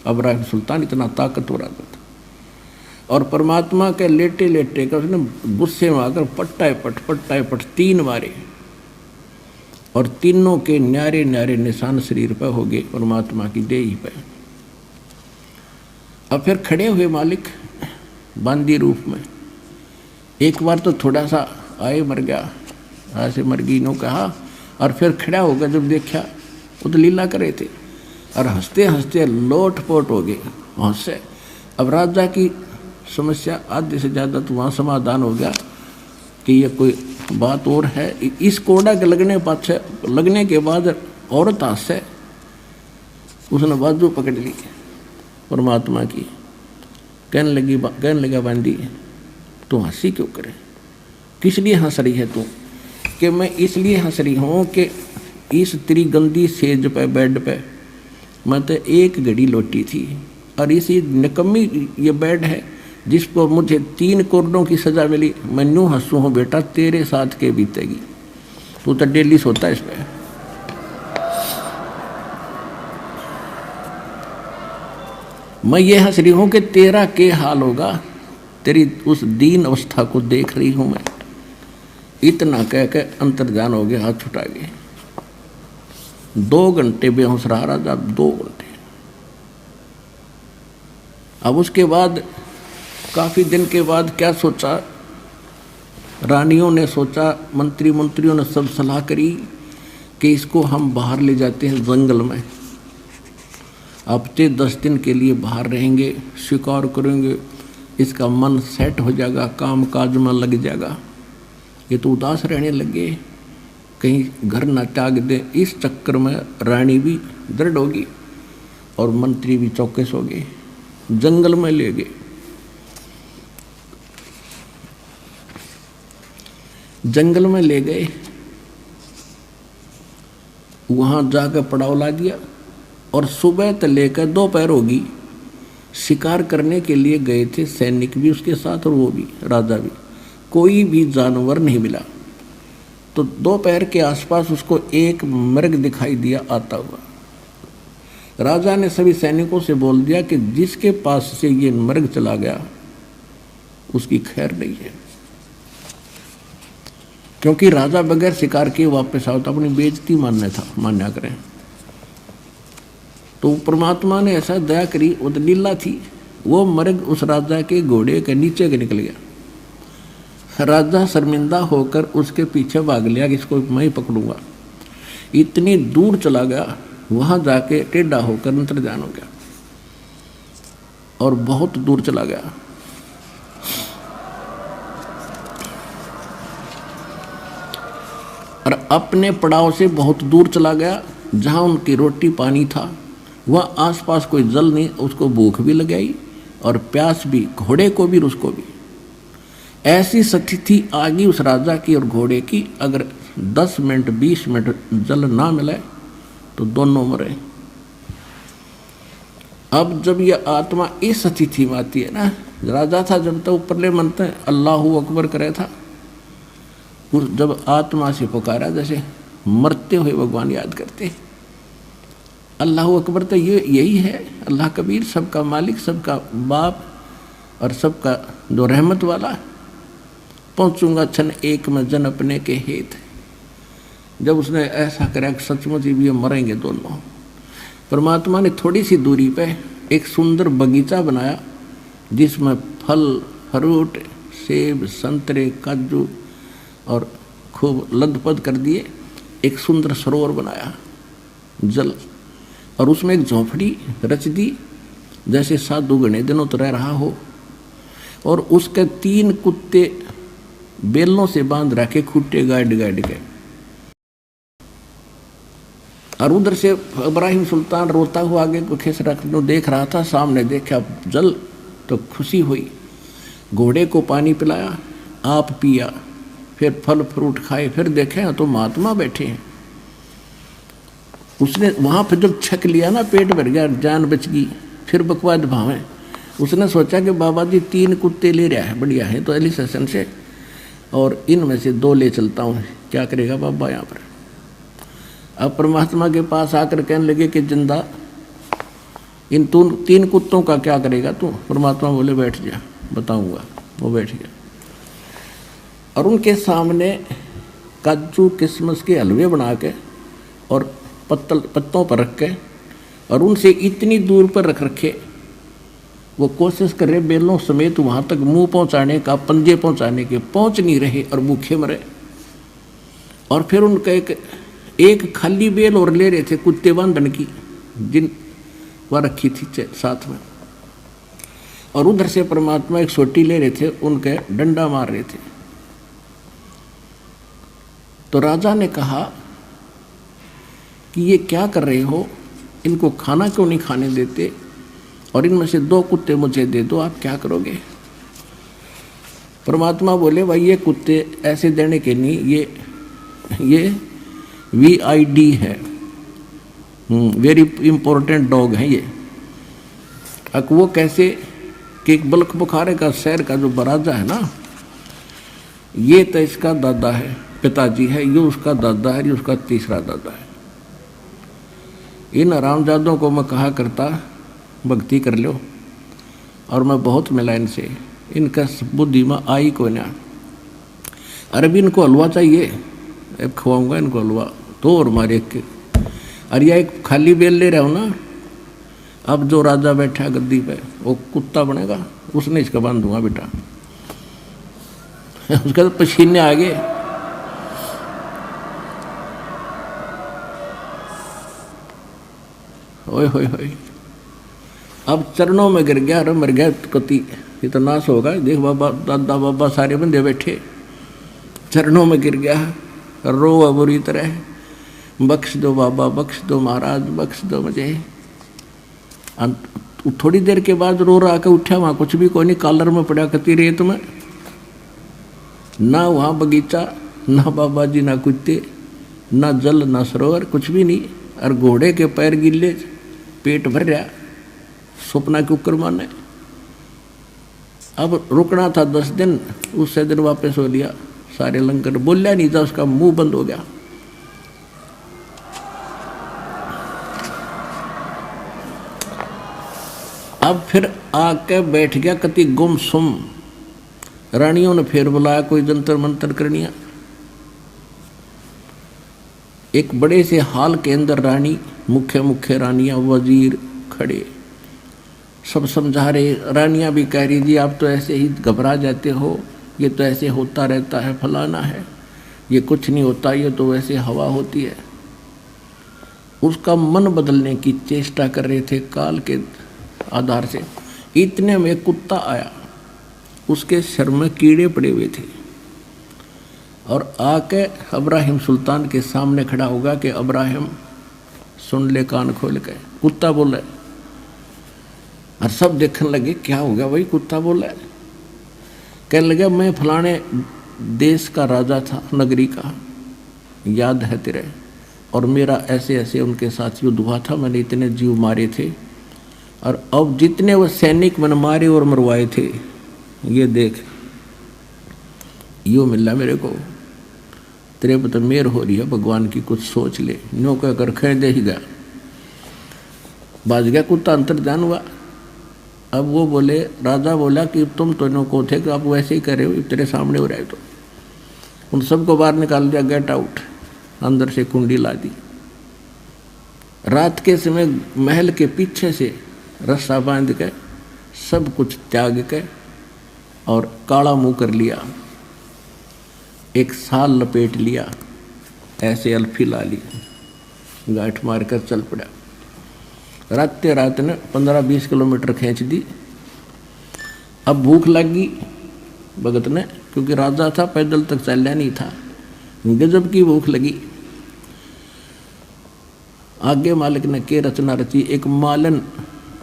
अब्राहिम सुल्तान, इतना ताकतवर आदमी था। और परमात्मा के लेटे लेटे का उसने गुस्से में आकर पट्टाए पट 3 मारे, और तीनों के न्यारे न्यारे निशान शरीर पर हो गए परमात्मा की देही पे। अब फिर खड़े हुए मालिक बांदी रूप में, एक बार तो थोड़ा सा आए मर गया, ऐसे मर गई नो कहा, और फिर खड़ा हो गया, जब देखा वो तो लीला करे थे, और हंसते हंसते लोट पोट हो गए हंसे। अब राजा की समस्या आधे से ज़्यादा तो वहाँ समाधान हो गया कि ये कोई बात और है। इस कोड़ा के लगने के बाद औरत हंसे, उसने बाजू पकड़ ली परमात्मा की, कहने लगा बांदी तू हंसी क्यों करे, किस लिए हंस रही है तू? कि मैं इसलिए हंस रही हूँ कि इस तेरी गंदी सेज पे, बेड पे मैं तो एक घड़ी लौटी थी, और इसी निकम्मी ये बेड है जिसको मुझे 3 कोरडों की सज़ा मिली। मैं यूँ हंसू हूँ बेटा, तेरे साथ के बीतेगी, तू तो डेली सोता है इस पर। मैं ये हंस रही हूँ कि तेरा क्या हाल होगा, तेरी उस दीन अवस्था को देख रही हूँ मैं। इतना कह के अंतर्ध्यान हो गया, हाथ छुटा गए। 2 घंटे बेहोश रहा राजा, 2 घंटे। अब उसके बाद काफ़ी दिन के बाद क्या सोचा, रानियों ने सोचा, मंत्रियों ने सब सलाह करी कि इसको हम बाहर ले जाते हैं जंगल में, हफ्ते 10 दिन के लिए बाहर रहेंगे, शिकार करेंगे, इसका मन सेट हो जाएगा, काम काज में लग जाएगा। ये तो उदास रहने लगे, कहीं घर ना त्याग दे। इस चक्कर में रानी भी दृढ़ होगी और मंत्री भी चौकस हो गए, जंगल में ले गए। जंगल में ले गए, वहाँ जाकर पड़ाव ला दिया, और सुबह से लेकर दोपहर होगी शिकार करने के लिए गए थे, सैनिक भी उसके साथ और वो भी राजा भी। कोई भी जानवर नहीं मिला। तो दोपहर के आसपास उसको एक मृग दिखाई दिया आता हुआ। राजा ने सभी सैनिकों से बोल दिया कि जिसके पास से ये मृग चला गया उसकी खैर नहीं है, क्योंकि राजा बगैर शिकार किए वापस आओ तो अपनी बेइज्जती मान्या करें। तो परमात्मा ने ऐसा दया करी, वो तो लीला थी, वो मृग उस राजा के घोड़े के नीचे के निकल गया। राजा शर्मिंदा होकर उसके पीछे भाग लिया कि इसको मैं ही पकड़ूंगा। इतनी दूर चला गया, वहां जाके टेढ़ा होकर अंतर्ध्यान हो गया और बहुत दूर चला गया। और अपने पड़ाव से बहुत दूर चला गया, जहां उनकी रोटी पानी था, वह आसपास कोई जल नहीं। उसको भूख भी लगाई और प्यास भी, घोड़े को भी उसको भी। ऐसी स्थिति आ गई उस राजा की और घोड़े की, अगर 10 मिनट 20 मिनट जल ना मिले तो दोनों मरे। अब जब यह आत्मा इस स्थिति में आती है ना, राजा था जब तक ऊपरले मनते अल्लाहू अकबर करे था, जब आत्मा से पुकारा जैसे मरते हुए भगवान याद करते, अल्लाह अकबर तो यही है, अल्लाह कबीर, सबका मालिक, सबका बाप और सबका जो रहमत वाला। पहुँचूंगा क्षण एक में जन अपने के हेत, जब उसने ऐसा करा कि सचमुच ही भी मरेंगे दोनों, परमात्मा ने थोड़ी सी दूरी पे एक सुंदर बगीचा बनाया जिसमें फल फ्रूट, सेब, संतरे, काजू और खूब लदपद कर दिए। एक सुंदर सरोवर बनाया जल, और उसमें एक झोंपड़ी रच दी जैसे साधु घने दिनों तो रह रहा हो, और उसके 3 कुत्ते बेलों से बांध रखे खूटे गाड़ गाड़ के। और उधर से इब्राहिम सुल्तान रोता हुआ आगे को खिस रखने देख रहा था। सामने देखा जल तो खुशी हुई, घोड़े को पानी पिलाया, आप पिया, फिर फल फ्रूट खाए, फिर देखे तो महात्मा बैठे हैं। उसने वहाँ पर जब छक लिया ना, पेट भर गया, जान बच गई, फिर बकवाद भावे। उसने सोचा कि बाबा जी 3 कुत्ते ले रहा है, बढ़िया है तो एली सेशन से, और इनमें से 2 ले चलता हूँ। क्या करेगा बाबा यहाँ पर? अब परमात्मा के पास आकर कहने लगे कि जिंदा इन 3 कुत्तों का क्या करेगा तू? परमात्मा बोले बैठ जा, बताऊंगा। वो बैठ गया और उनके सामने काजू किशमिश के हलवे बना के और पत्तों पर रख के, और उनसे इतनी दूर पर रख रखे, वो कोशिश कर रहे बेलों समेत वहाँ तक मुंह पहुँचाने का, पंजे पहुँचाने के, पहुँच नहीं रहे और भूखे मरे। और फिर उनका एक खाली बेल और ले रहे थे कुत्ते बांधन की, जिन वह रखी थी साथ में, और उधर से परमात्मा एक सोटी ले रहे थे, उनके डंडा मार रहे थे। तो राजा ने कहा कि ये क्या कर रहे हो, इनको खाना क्यों नहीं खाने देते, और इनमें से 2 कुत्ते मुझे दे दो, आप क्या करोगे? परमात्मा बोले भाई ये कुत्ते ऐसे देने के नहीं, ये VID है, वेरी इंपॉर्टेंट डॉग है ये। अब वो कैसे कि एक बल्ख बुखारे का शहर का जो बराजा है ना, ये तो इसका दादा है, पिताजी है, ये उसका दादा है, ये उसका तीसरा दादा है। इन हरामजादों को मैं कहा करता भक्ति कर लो, और मैं बहुत मिला इनसे, इनका बुद्धि में आई को ना। अरे भी इनको हलवा चाहिए, अब खवाऊंगा इनको हलवा, तो और मारे के। अरे यह एक खाली बेल ले रहा हूँ ना, अब जो राजा बैठा है गद्दी पे वो कुत्ता बनेगा, उसने इसका बांध दूंगा बेटा। उसका तो पसीने आ गए। ओए होए होए, अब चरणों में गिर गया, अरे मर गया कति, ये तो नाश होगा। देख बाबा, दादा बाबा सारे बंदे बैठे, चरणों में गिर गया, रो बुरी तरह, बख्श दो बाबा, बख्श दो महाराज, बख्श दो मुझे। थोड़ी देर के बाद रो रहा के उठा, वहाँ कुछ भी कोई नहीं, कॉलर में पड़ा कती रेत में, ना वहाँ बगीचा, ना बाबा जी, ना कुत्ते, ना जल, ना सरोवर, कुछ भी नहीं। और घोड़े के पैर गिल्ले, पेट भर रहा, सपना के ऊपर माने। अब रुकना था 10 दिन, उससे दिन वापस हो लिया। सारे लंगर बोलिया नहीं था, उसका मुंह बंद हो गया। अब फिर आके बैठ गया कति गुमसुम। रानियों ने फिर बुलाया, कोई जंतर मंतर करनिया। एक बड़े से हाल के अंदर रानी, मुख्य रानियां, वजीर खड़े, सब समझा रहे। रानियां भी कह रही जी आप तो ऐसे ही घबरा जाते हो, ये तो ऐसे होता रहता है, फलाना है, ये कुछ नहीं होता, ये तो वैसे हवा होती है। उसका मन बदलने की चेष्टा कर रहे थे काल के आधार से। इतने में कुत्ता आया, उसके सिर में कीड़े पड़े हुए थे, और आके इब्राहिम सुल्तान के सामने खड़ा होगा कि इब्राहिम सुन ले कान खोल के। कुत्ता बोला, और सब देखने लगे क्या हो गया भाई, कुत्ता बोला। कहने लगा मैं फलाने देश का राजा था, नगरी का, याद है तेरे, और मेरा ऐसे ऐसे उनके साथ युद्ध हुआ था, मैंने इतने जीव मारे थे, और अब जितने वो सैनिक मैंने मारे और मरवाए थे, ये देख यो मिला मेरे को, तेरे पर तो मेहर हो रही है भगवान की, कुछ सोच ले। नो कहकर खेल दे ही गया, बाज गया कुत्ता, अंतर ध्यान हुआ। अब वो बोले, राजा बोला कि तुम तो नो को थे कि आप वैसे ही करे हो, तेरे सामने हो रहे तो। उन सबको बाहर निकाल दिया, गेट आउट। अंदर से कुंडी ला दी। रात के समय महल के पीछे से रस्सा बांध के सब कुछ त्याग के और काला मुंह कर लिया, एक साल लपेट लिया, ऐसे अल्फी ला ली, गांठ मारकर चल पड़ा। रात ने 15-20 किलोमीटर खींच दी। अब भूख लगी भगत ने, क्योंकि राजा था, पैदल तक चलना नहीं था, गजब की भूख लगी। आगे मालिक ने के रचना रची, एक मालन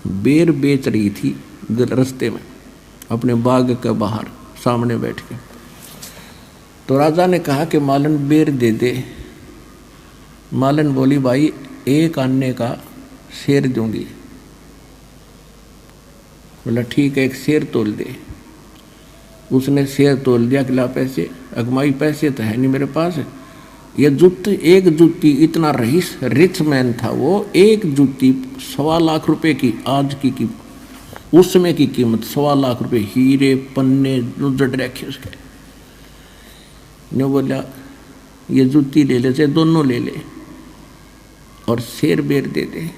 बेर बेच रही थी रास्ते में अपने बाग के बाहर सामने बैठ के। तो राजा ने कहा कि मालन बेर दे दे। मालन बोली, भाई एक आने का शेर दूंगी। बोला ठीक है, एक शेर तोल दे। उसने शेर तोल दिया, किला पैसे, अगमाई पैसे तो है नहीं मेरे पास। ये जूती, एक जूती, इतना रिच मैन था वो, एक जूती 1.25 लाख रुपए की, आज की उस समय की कीमत 1.25 लाख रुपए, हीरे पन्ने जड़ रखे उसके। ने बोला ये जूती ले ले, चाहे दोनों ले ले, और शेर बेर दे दे।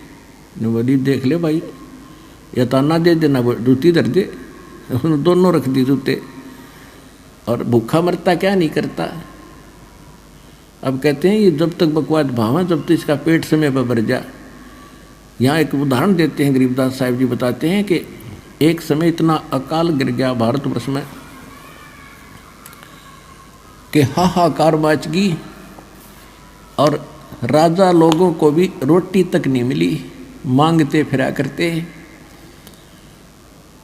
ने बोली देख ले भाई, या ताना दे देना, जूती धर दे। उसने दोनों रख दी जूते, और भूखा मरता क्या नहीं करता। अब कहते हैं ये जब तक बकवास भावा, जब तक इसका पेट समय पर भर जा। यहाँ एक उदाहरण देते हैं, गरीबदास साहिब जी बताते हैं कि एक समय इतना अकाल गिर गया भारतवर्ष में कि हाहाकार मच गई, और राजा लोगों को भी रोटी तक नहीं मिली, मांगते फिरा करते।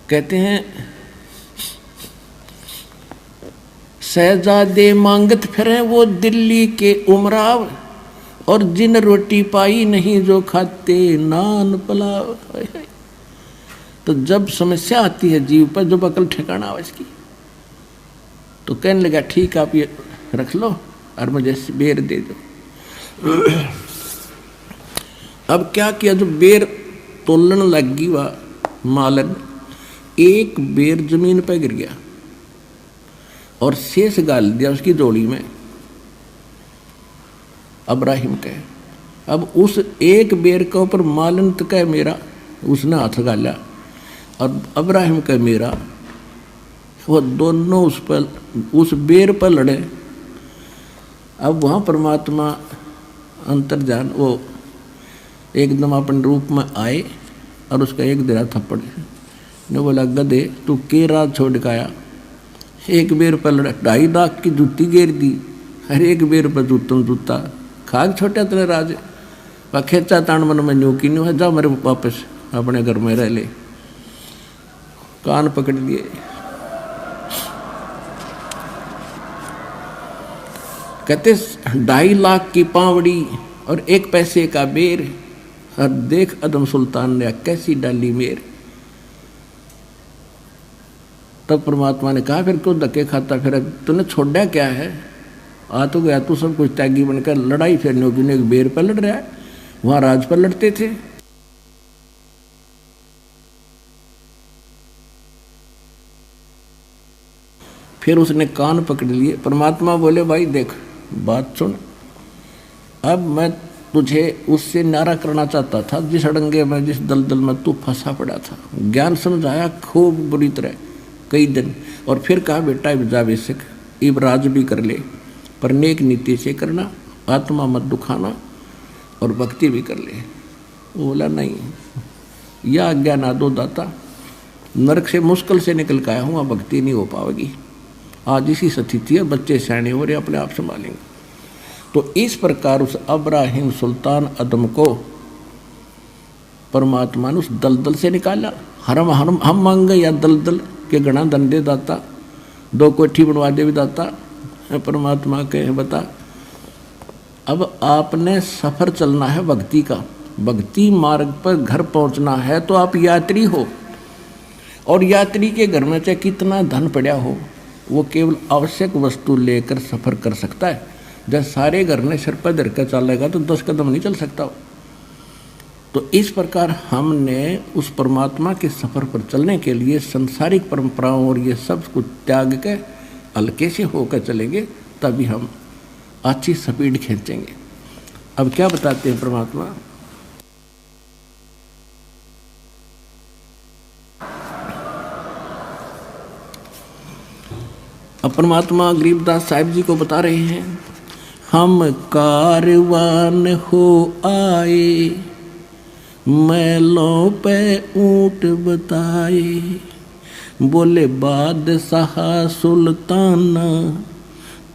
कहते हैं शहजादे मांगत फिरे वो दिल्ली के उमराव, और जिन रोटी पाई नहीं जो खाते नान पुलाव। तो जब समस्या आती है जीव पर, जब अकल ठिकाना हो इसकी, तो कहने लगा ठीक आप ये रख लो और मुझे बेर दे दो। अब क्या किया, जो बेर तोलन लगी वह मालन, एक बेर जमीन पर गिर गया और शेष गाल दिया उसकी जोड़ी में अब्राहिम के। अब उस एक बेर के ऊपर मालन का मेरा उसने हाथ गाला, और अब्राहिम का मेरा, वो दोनों उस बेर पर लड़े। अब वहाँ परमात्मा अंतर्जान वो एकदम अपने रूप में आए और उसका एक दिरा थप्पड़ ने बोला गधे तू के रात छोड़ के आया, एक बेर पर लड़ा, 2.5 लाख की जूती घेर दी, हर एक बेर पर जूता खाग छोटा तेरे राज खेचा तान मन में न्यू की न्यू है, जा मेरे वापस अपने घर में रह ले। कान पकड़ लिए, कहते 2.5 लाख की पावड़ी और 1 पैसे का बेर, और देख अदम सुल्तान ने कैसी डाली मेर। तब परमात्मा ने कहा फिर क्यों धक्के खाता फिर, तूने छोड़ा क्या है, आ तो गया तू सब कुछ त्यागी बनकर, लड़ाई फिर नोबी ने एक बेर पर लड़ रहा है, वहां राज पर लड़ते थे। फिर उसने कान पकड़ लिए। परमात्मा बोले भाई देख बात सुन, अब मैं तुझे उससे नारा करना चाहता था जिस अड़ंगे में, जिस दलदल में तू फंसा पड़ा था। ज्ञान समझाया खूब बुरी तरह कई दिन, और फिर कहा बेटा इब जा बेशक इब राज भी कर ले, पर नेक नीति से करना, आत्मा मत दुखाना, और भक्ति भी कर ले। वो बोला नहीं, यह आज्ञा ना दो दाता, नरक से मुश्किल से निकल के आया हूँ, अब भक्ति नहीं हो पाएगी। आज इसी स्थिति है, बच्चे सयाने हो रहे अपने आप संभालेंगे। तो इस प्रकार उस अब्राहिम सुल्तान अदम को परमात्मा ने उस दलदल से निकाला। हम मांग गए या दलदल के गणा दंडे दाता, 2 कोठी बनवा दे भी दाता। परमात्मा के बता, अब आपने सफर चलना है भक्ति का, भक्ति मार्ग पर घर पहुंचना है, तो आप यात्री हो, और यात्री के घर में चाहे कितना धन पड़ा हो, वो केवल आवश्यक वस्तु लेकर सफर कर सकता है। जब सारे घर ने सिर पर धर कर चलेगा तो 10 कदम नहीं चल सकता। तो इस प्रकार हमने उस परमात्मा के सफर पर चलने के लिए संसारिक परंपराओं और ये सब कुछ त्याग के हल्के से होकर चलेंगे, तभी हम अच्छी स्पीड खींचेंगे। अब क्या बताते हैं परमात्मा? अब परमात्मा गरीबदास साहिब जी को बता रहे हैं, हम कारवान हो आए, मैलों पे ऊंट बताए, बोले बादशाह सुल्ताना,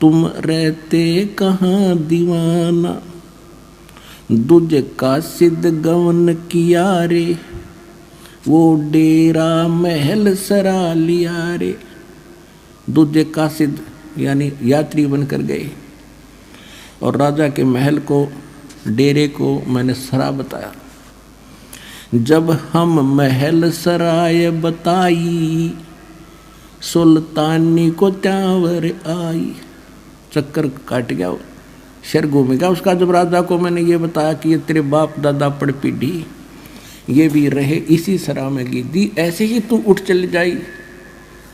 तुम रहते कहाँ दीवाना, दूजे कासिद गवन किया रे, वो डेरा महल सरा लिया रे। दूजे कासिद यानी यात्री बनकर गए और राजा के महल को, डेरे को मैंने सरा बताया। जब हम महल सराय बताई, सुल्तानी को त्यावर आई। चक्कर काट गया, शर घूम गया उसका। जब राजा को मैंने ये बताया कि ये तेरे बाप दादा पड़ पीढ़ी ये भी रहे इसी सरा में गिद्दी, ऐसे ही तू उठ चली जाई,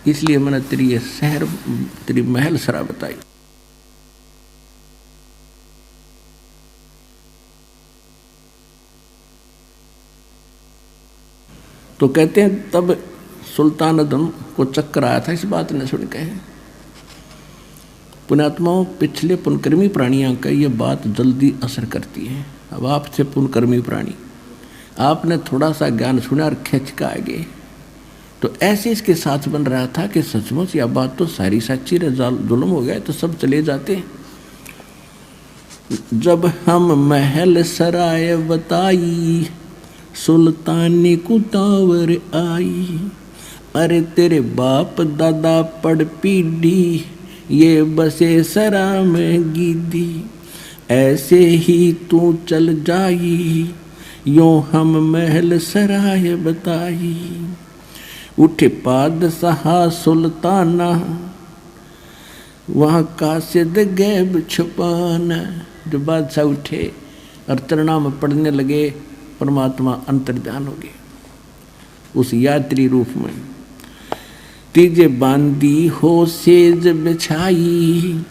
इसलिए मैंने तेरी ये शहर, तेरी महल सरा बताई। तो कहते हैं तब सुल्तान अदम को चक्कर आया था इस बात ने सुन के। पुण्यात्माओं, पिछले पुनकर्मी प्राणियों का ये बात जल्दी असर करती है। अब आपसे पुनकर्मी प्राणी, आपने थोड़ा सा ज्ञान सुना और खिंच का आ गए, तो ऐसे इसके साथ बन रहा था कि सचमुच यह बात तो सारी सच्ची रे, जुल्म हो गया तो सब चले जाते। जब हम महल सराय बताई, सुल्तानी कुतावर आई, अरे तेरे बाप दादा पड़ पीढ़ी ये बसे सरा में गिद्दी, ऐसे ही तू चल जाई, यूं हम महल सराय बताई। उठे बादशाह सुल्ताना, वहाँ कासिद गैब छुपाना। जब बादशाह उठे और तरनाम पढ़ने लगे, परमात्मा अंतर्ध्यान हो गए उस यात्री रूप में। तीजे बांदी हो सेज बिछाई,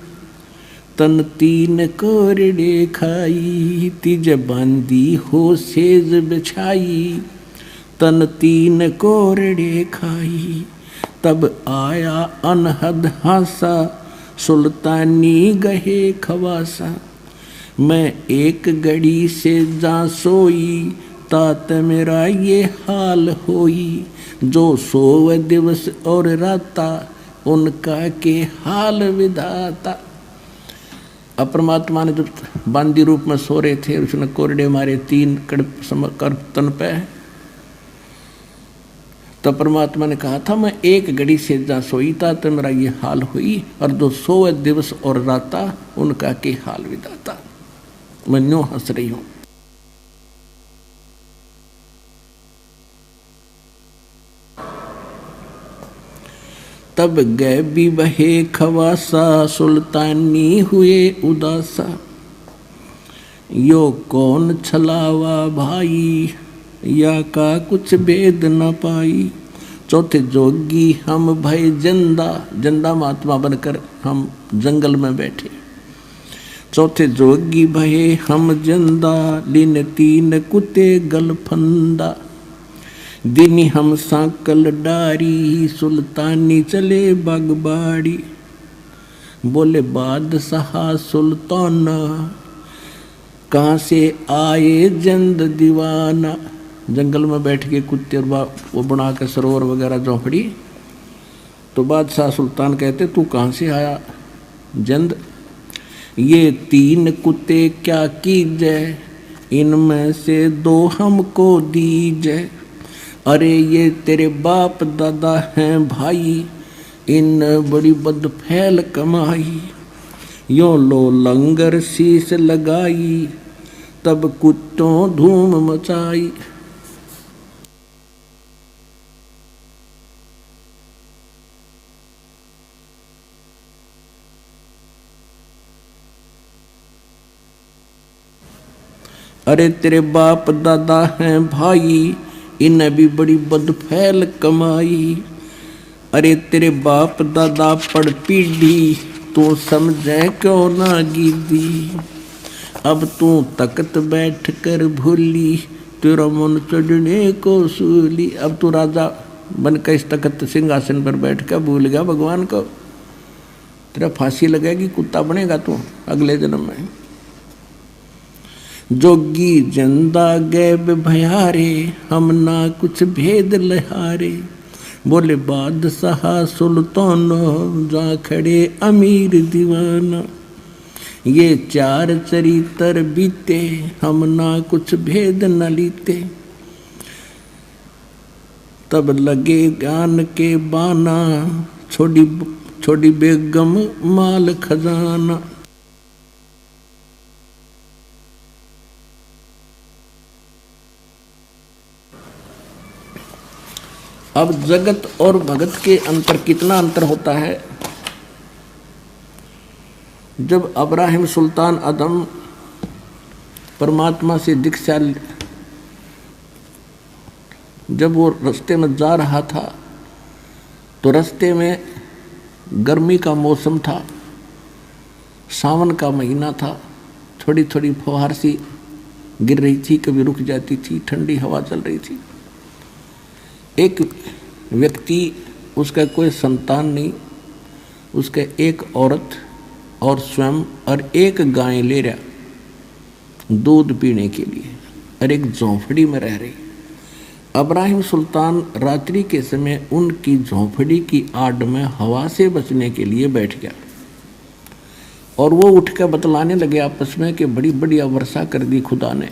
तन तीन कोरड़े खाई। तीजे बांदी हो सेज बिछाई, तन तीन कोरड़े खाई। तब आया अनहद हासा, सुल्तानी गहे खवासा। मैं एक घड़ी से जा सोई, तात मेरा ये हाल होई। जो सोव दिवस और राता, उनका के हाल विधाता। अब परमात्मा ने जब बांदी रूप में सो रहे थे, उसने कोरडे मारे 3 कर तन पे, तो परमात्मा ने कहा था मैं एक घड़ी से जा सोई था तो मेरा ये हाल हुई, और जो सोवे दिवस और राता, उनका के हाल विधाता। मैं न्यों हंस रही हूं। तब गैबी बहे खवासा, सुल्तानी हुए उदासा। यो कौन छलावा भाई, या का कुछ भेद न पाई। चौथे जोगी हम भय जिंदा, जिंदा महात्मा बनकर हम जंगल में बैठे। चौथे जोगी भये हम जिंदा, लीन 3 कुत्ते गलफंदा। दिनी हम सांकल डारी, सुल्तानी चले बागबाड़ी। बोले बादशाह सुल्ताना, कहाँ से आए जंद दीवाना। जंगल में बैठ के कुत्ते और वो बना के सरोवर वगैरह झोंपड़ी। तो बादशाह सुल्तान कहते तू कहाँ से आया जंद। ये 3 कुत्ते क्या कीजे, इनमें से 2 हमको दीजे। अरे ये तेरे बाप दादा हैं भाई, इन बड़ी बदफैल कमाई। यो लो लंगर शीश लगाई, तब कुत्तों धूम मचाई। अरे तेरे बाप दादा हैं भाई, इन्हें भी बड़ी बदफैल कमाई। अरे तेरे बाप दादा पड़ पीढ़ी, तू समझे क्यों ना गिद्दी। अब तू तख्त बैठ कर भूली, तेरा मन चढ़ने को सूली। अब तू राजा बन के इस तख्त सिंहासन पर बैठ कर भूल गया भगवान को, तेरा फांसी लगेगी, कुत्ता बनेगा तू अगले जन्म में। जोगी जिंदा गैब भयारे, हम ना कुछ भेद लहारे। बोले बादशाह सुल्तान, जा खड़े अमीर दीवाना। ये चार चरित्र बीते, हम ना कुछ भेद न लीते। तब लगे ज्ञान के बाना, छोड़ी बेगम माल खजाना। अब जगत और भगत के अंतर कितना अंतर होता है। जब अब्राहिम सुल्तान अदम परमात्मा से दीक्षा, जब वो रास्ते में जा रहा था तो रास्ते में गर्मी का मौसम था, सावन का महीना था, थोड़ी थोड़ी फुहार सी गिर रही थी, कभी रुक जाती थी, ठंडी हवा चल रही थी। एक व्यक्ति, उसका कोई संतान नहीं, उसके एक औरत और स्वयं और एक गाय ले रहा दूध पीने के लिए, और एक झोंपड़ी में रह रही। अब्राहिम सुल्तान रात्रि के समय उनकी झोंपड़ी की आड़ में हवा से बचने के लिए बैठ गया, और वो उठ कर बतलाने लगे आपस में कि बड़ी बढ़िया वर्षा कर दी खुदा ने,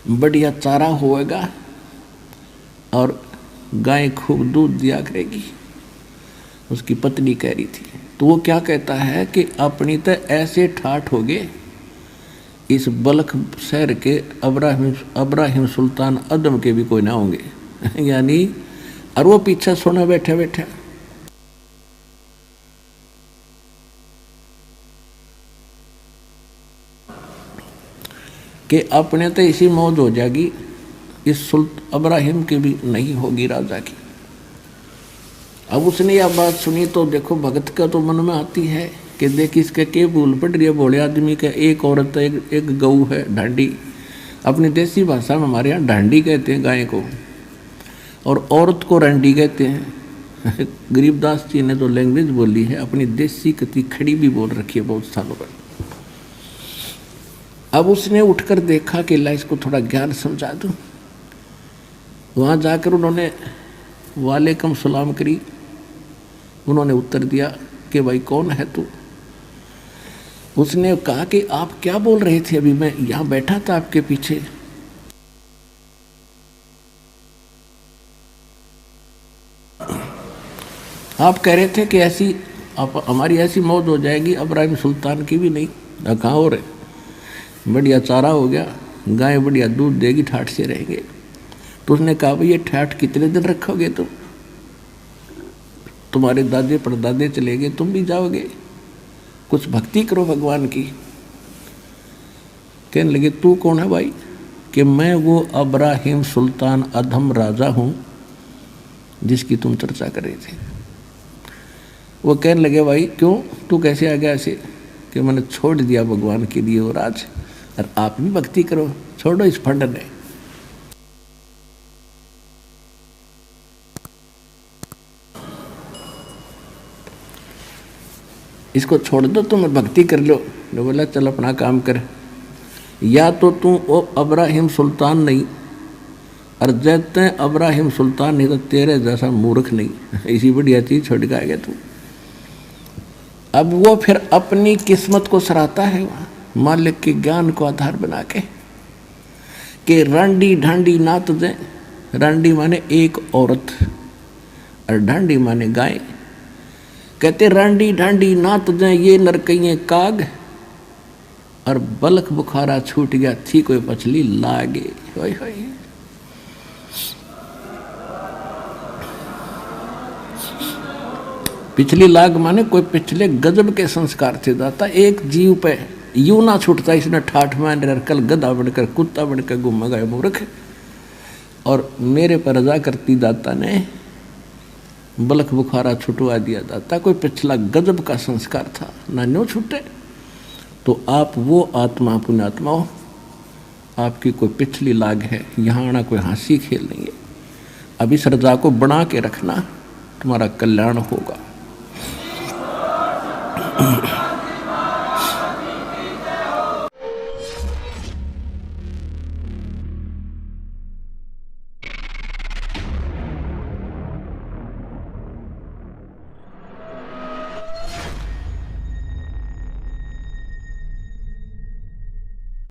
बढ़िया चारा होएगा और गाय खूब दूध दिया करेगी। उसकी पत्नी कह रही थी। तो वो क्या कहता है कि अपनी तो ऐसे ठाठ हो गए, इस बल्ख शहर के अब्राहिम सुल्तान अदम के भी कोई ना होंगे यानी, और वो पीछे सोना बैठा बैठा। कि अपने तो इसी मौज हो जाएगी, इस अब्राहिम की भी नहीं होगी राजा की। अब उसने यह बात सुनी तो देखो भगत का तो मन में आती है कि देख इसके के भूल पड़ रही है भोले आदमी का। एक औरत एक गऊ है ढांडी, अपनी देसी भाषा में हमारे यहाँ ढांडी कहते हैं गाय को, और औरत को रंडी कहते हैं। गरीबदास जी ने तो लैंग्वेज बोली है अपनी देसी कति खड़ी भी बोल रखी है बहुत सालों पर। अब उसने उठकर देखा कि ला इसको थोड़ा ज्ञान समझा दूं। वहाँ जाकर उन्होंने वालेकुम सलाम करी। उन्होंने उत्तर दिया कि भाई कौन है तू। उसने कहा कि आप क्या बोल रहे थे, अभी मैं यहाँ बैठा था आपके पीछे। आप कह रहे थे कि ऐसी हमारी ऐसी मौत हो जाएगी, अब्राहिम सुल्तान की भी नहीं। कहाँ हो रहे, बढ़िया चारा हो गया, गाय बढ़िया दूध देगी, ठाठ से रहेंगे। तो उसने कहा भाई ये ठाठ कितने दिन रखोगे तुम, तुम्हारे दादे परदादे चले गए, तुम भी जाओगे, कुछ भक्ति करो भगवान की। कहने लगे तू कौन है भाई? कि मैं वो अब्राहिम सुल्तान अधम राजा हूँ जिसकी तुम चर्चा कर रहे थे। वो कहने लगे भाई क्यों, तू कैसे आ गया ऐसे? कि मैंने छोड़ दिया भगवान के लिए वो राज, और आप भी भक्ति करो, छोड़ो इस फंड ने। इसको छोड़ दो, तुम भक्ति कर लो। ने बोला चल अपना काम कर, या तो तू वो अब्राहिम सुल्तान नहीं, और जैते अब्राहिम सुल्तान नहीं तो तेरे जैसा मूर्ख नहीं, इसी बढ़िया चीज छोड़ के आ गया तू। अब वो फिर अपनी किस्मत को सराहता है मालिक के ज्ञान को आधार बना के कि रांडी ढांडी नात दे। रांडी माने एक औरत और ढांडी माने गाय। कहते रांडी ढांडी नात दे ये नरकइये काग, और बलख बुखारा छूट गया थी कोई पछली लागे। होय होय। पिछली लाग माने कोई पिछले गजब के संस्कार थे दाता। एक जीव पे यूं ना छूटता, इसने ठाठ मान रहा, कल गधा बनकर कुत्ता बनकर घूम गए मूर्ख। और मेरे पर रजा करती दाता ने बलख बुखारा छुटवा दिया दाता। कोई पिछला गजब का संस्कार था ना, न्यों छूटे। तो आप वो आत्मा पुण्यात्मा हो, आपकी कोई पिछली लाग है, यहाँ आना कोई हंसी खेल नहीं है। अभी श्रद्धा को बना के रखना, तुम्हारा कल्याण होगा।